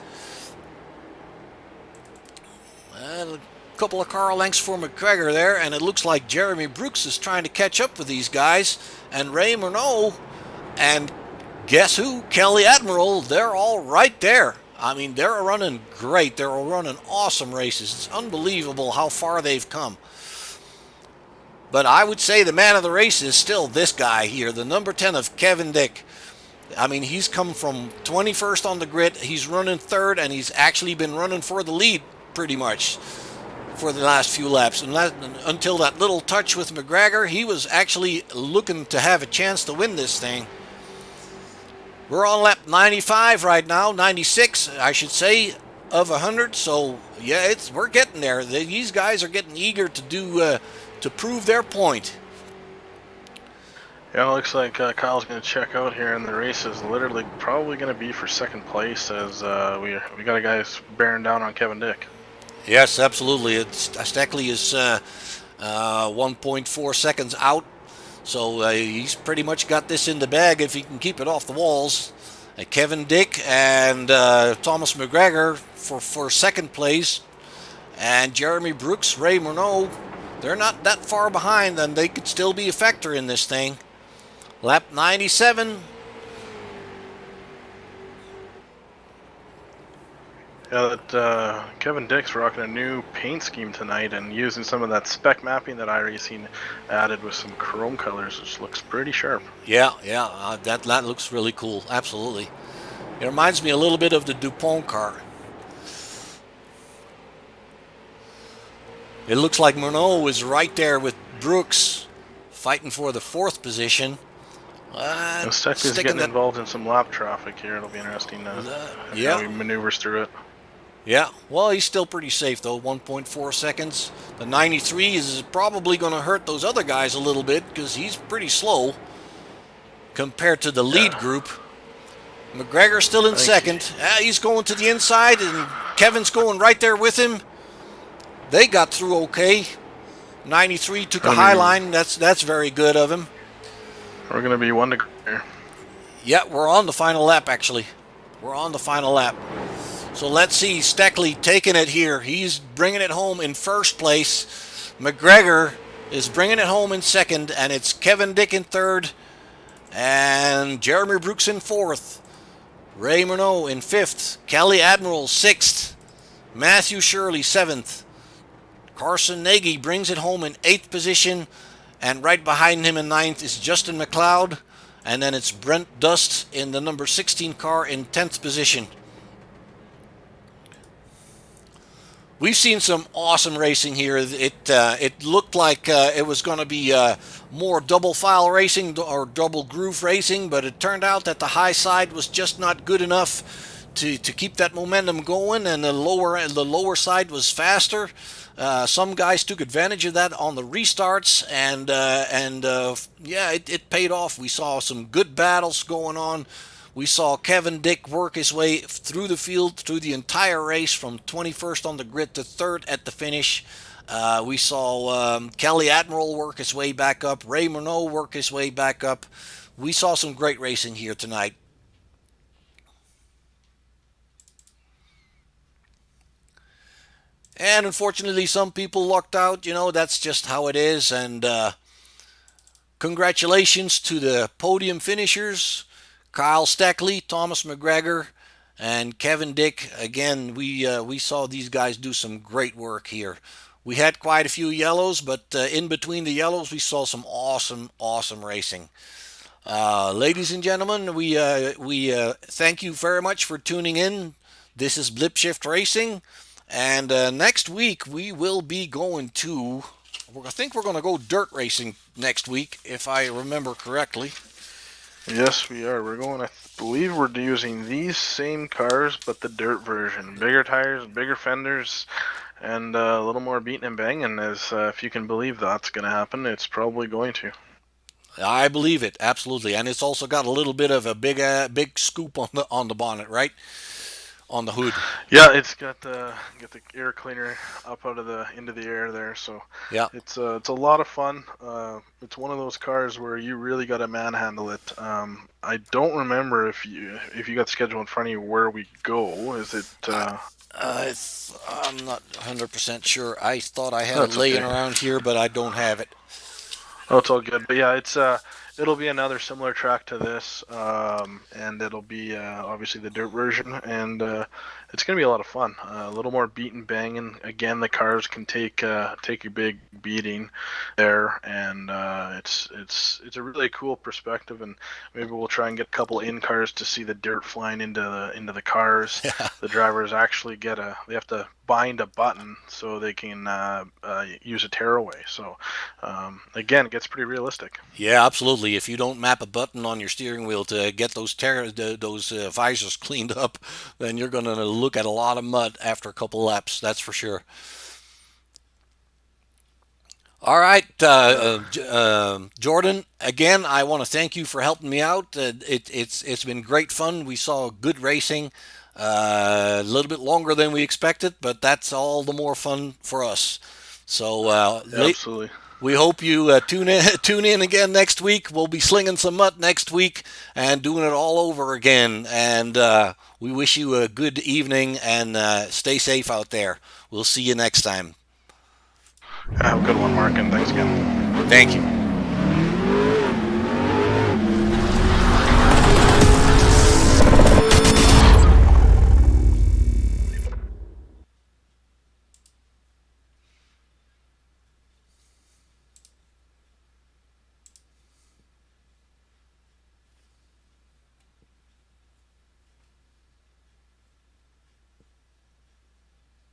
And a couple of car lengths for McGregor there, and it looks like Jeremy Brooks is trying to catch up with these guys. And Ray Murnau, and guess who? Kelly Admiral, they're all right there. I mean, they're running great. They're running awesome races. It's unbelievable how far they've come. But I would say the man of the race is still this guy here, the number 10 of Kevin Dick. I mean, he's come from 21st on the grid. He's running third, and he's actually been running for the lead pretty much for the last few laps. And until that little touch with McGregor, he was actually looking to have a chance to win this thing. We're on lap 95 right now, 96, I should say, of 100. So, yeah, we're getting there. These guys are getting eager to do... to prove their point. Yeah, it looks like Kyle's going to check out here, and the race is literally probably going to be for second place as we got a guy bearing down on Kevin Dick. Yes, absolutely. Steckley is 1.4 seconds out, so he's pretty much got this in the bag if he can keep it off the walls. Kevin Dick and Thomas McGregor for second place, and Jeremy Brooks, Ray Murnau, they're not that far behind, and they could still be a factor in this thing. Lap 97. Yeah, that Kevin Dick's rocking a new paint scheme tonight and using some of that spec mapping that iRacing added with some chrome colors, which looks pretty sharp. Yeah, that looks really cool. Absolutely. It reminds me a little bit of the DuPont car. It looks like Murnau is right there with Brooks fighting for the fourth position. Steckley's getting involved in some lap traffic here. It'll be interesting how he maneuvers through it. Yeah, well, he's still pretty safe, though, 1.4 seconds. The 93 is probably going to hurt those other guys a little bit because he's pretty slow compared to the lead group. McGregor's still in second. He's going to the inside, and Kevin's going right there with him. They got through okay. 93 took a high line. That's very good of him. We're going to be 1 to go here. Yeah, we're on the final lap, actually. We're on the final lap. So let's see. Steckley taking it here. He's bringing it home in first place. McGregor is bringing it home in second, and it's Kevin Dick in third, and Jeremy Brooks in fourth. Ray Murnau in fifth. Kelly Admiral sixth. Matthew Shirley seventh. Carson Nagy brings it home in 8th position, and right behind him in 9th is Justin McLeod, and then it's Brent Dust in the number 16 car in 10th position. We've seen some awesome racing here. It looked like it was going to be more double file racing or double groove racing, but it turned out that the high side was just not good enough to keep that momentum going, and the lower side was faster. Some guys took advantage of that on the restarts, and it paid off. We saw some good battles going on. We saw Kevin Dick work his way through the field, through the entire race, from 21st on the grid to 3rd at the finish. We saw Kelly Admiral work his way back up, Ray Murnau work his way back up. We saw some great racing here tonight. And unfortunately, some people lucked out. That's just how it is. And congratulations to the podium finishers, Kyle Steckley, Thomas McGregor, and Kevin Dick. Again, we saw these guys do some great work here. We had quite a few yellows, but in between the yellows, we saw some awesome racing. Ladies and gentlemen, we thank you very much for tuning in. This is Blip Shift Racing, and next week we will be going to. I think we're going to go dirt racing next week, if I remember correctly. Yes, we are. We're going. I believe we're using these same cars, but the dirt version. Bigger tires, bigger fenders, and a little more beating and banging. As if you can believe that's going to happen, it's probably going to. I believe it absolutely, and it's also got a little bit of a big scoop on the bonnet, right? On the hood. Yeah, it's got the air cleaner up out of the into the air there, so Yeah. it's a lot of fun. It's one of those cars where you really got to manhandle it. I don't remember if you got the schedule in front of you where we go. Is it? I'm not 100% sure. I thought I had That's it laying okay. around here, but I don't have it. Oh, it's all good. But yeah, it'll be another similar track to this, and it'll be obviously the dirt version, and it's gonna be a lot of fun. A little more beat and banging. Again, the cars can take a big beating there, and it's a really cool perspective. And maybe we'll try and get a couple in cars to see the dirt flying into the cars. Yeah. The drivers actually they have to bind a button so they can use a tearaway. So again, it gets pretty realistic. Yeah, absolutely. If you don't map a button on your steering wheel to get those visors cleaned up, then you're going to look at a lot of mud after a couple laps. That's for sure. All right, Jordan. Again, I want to thank you for helping me out. It's been great fun. We saw good racing, a little bit longer than we expected, but that's all the more fun for us. So, Absolutely. we hope you tune in again next week. We'll be slinging some mud next week and doing it all over again. And we wish you a good evening and stay safe out there. We'll see you next time. Have a good one, Mark, and thanks again. Thank you.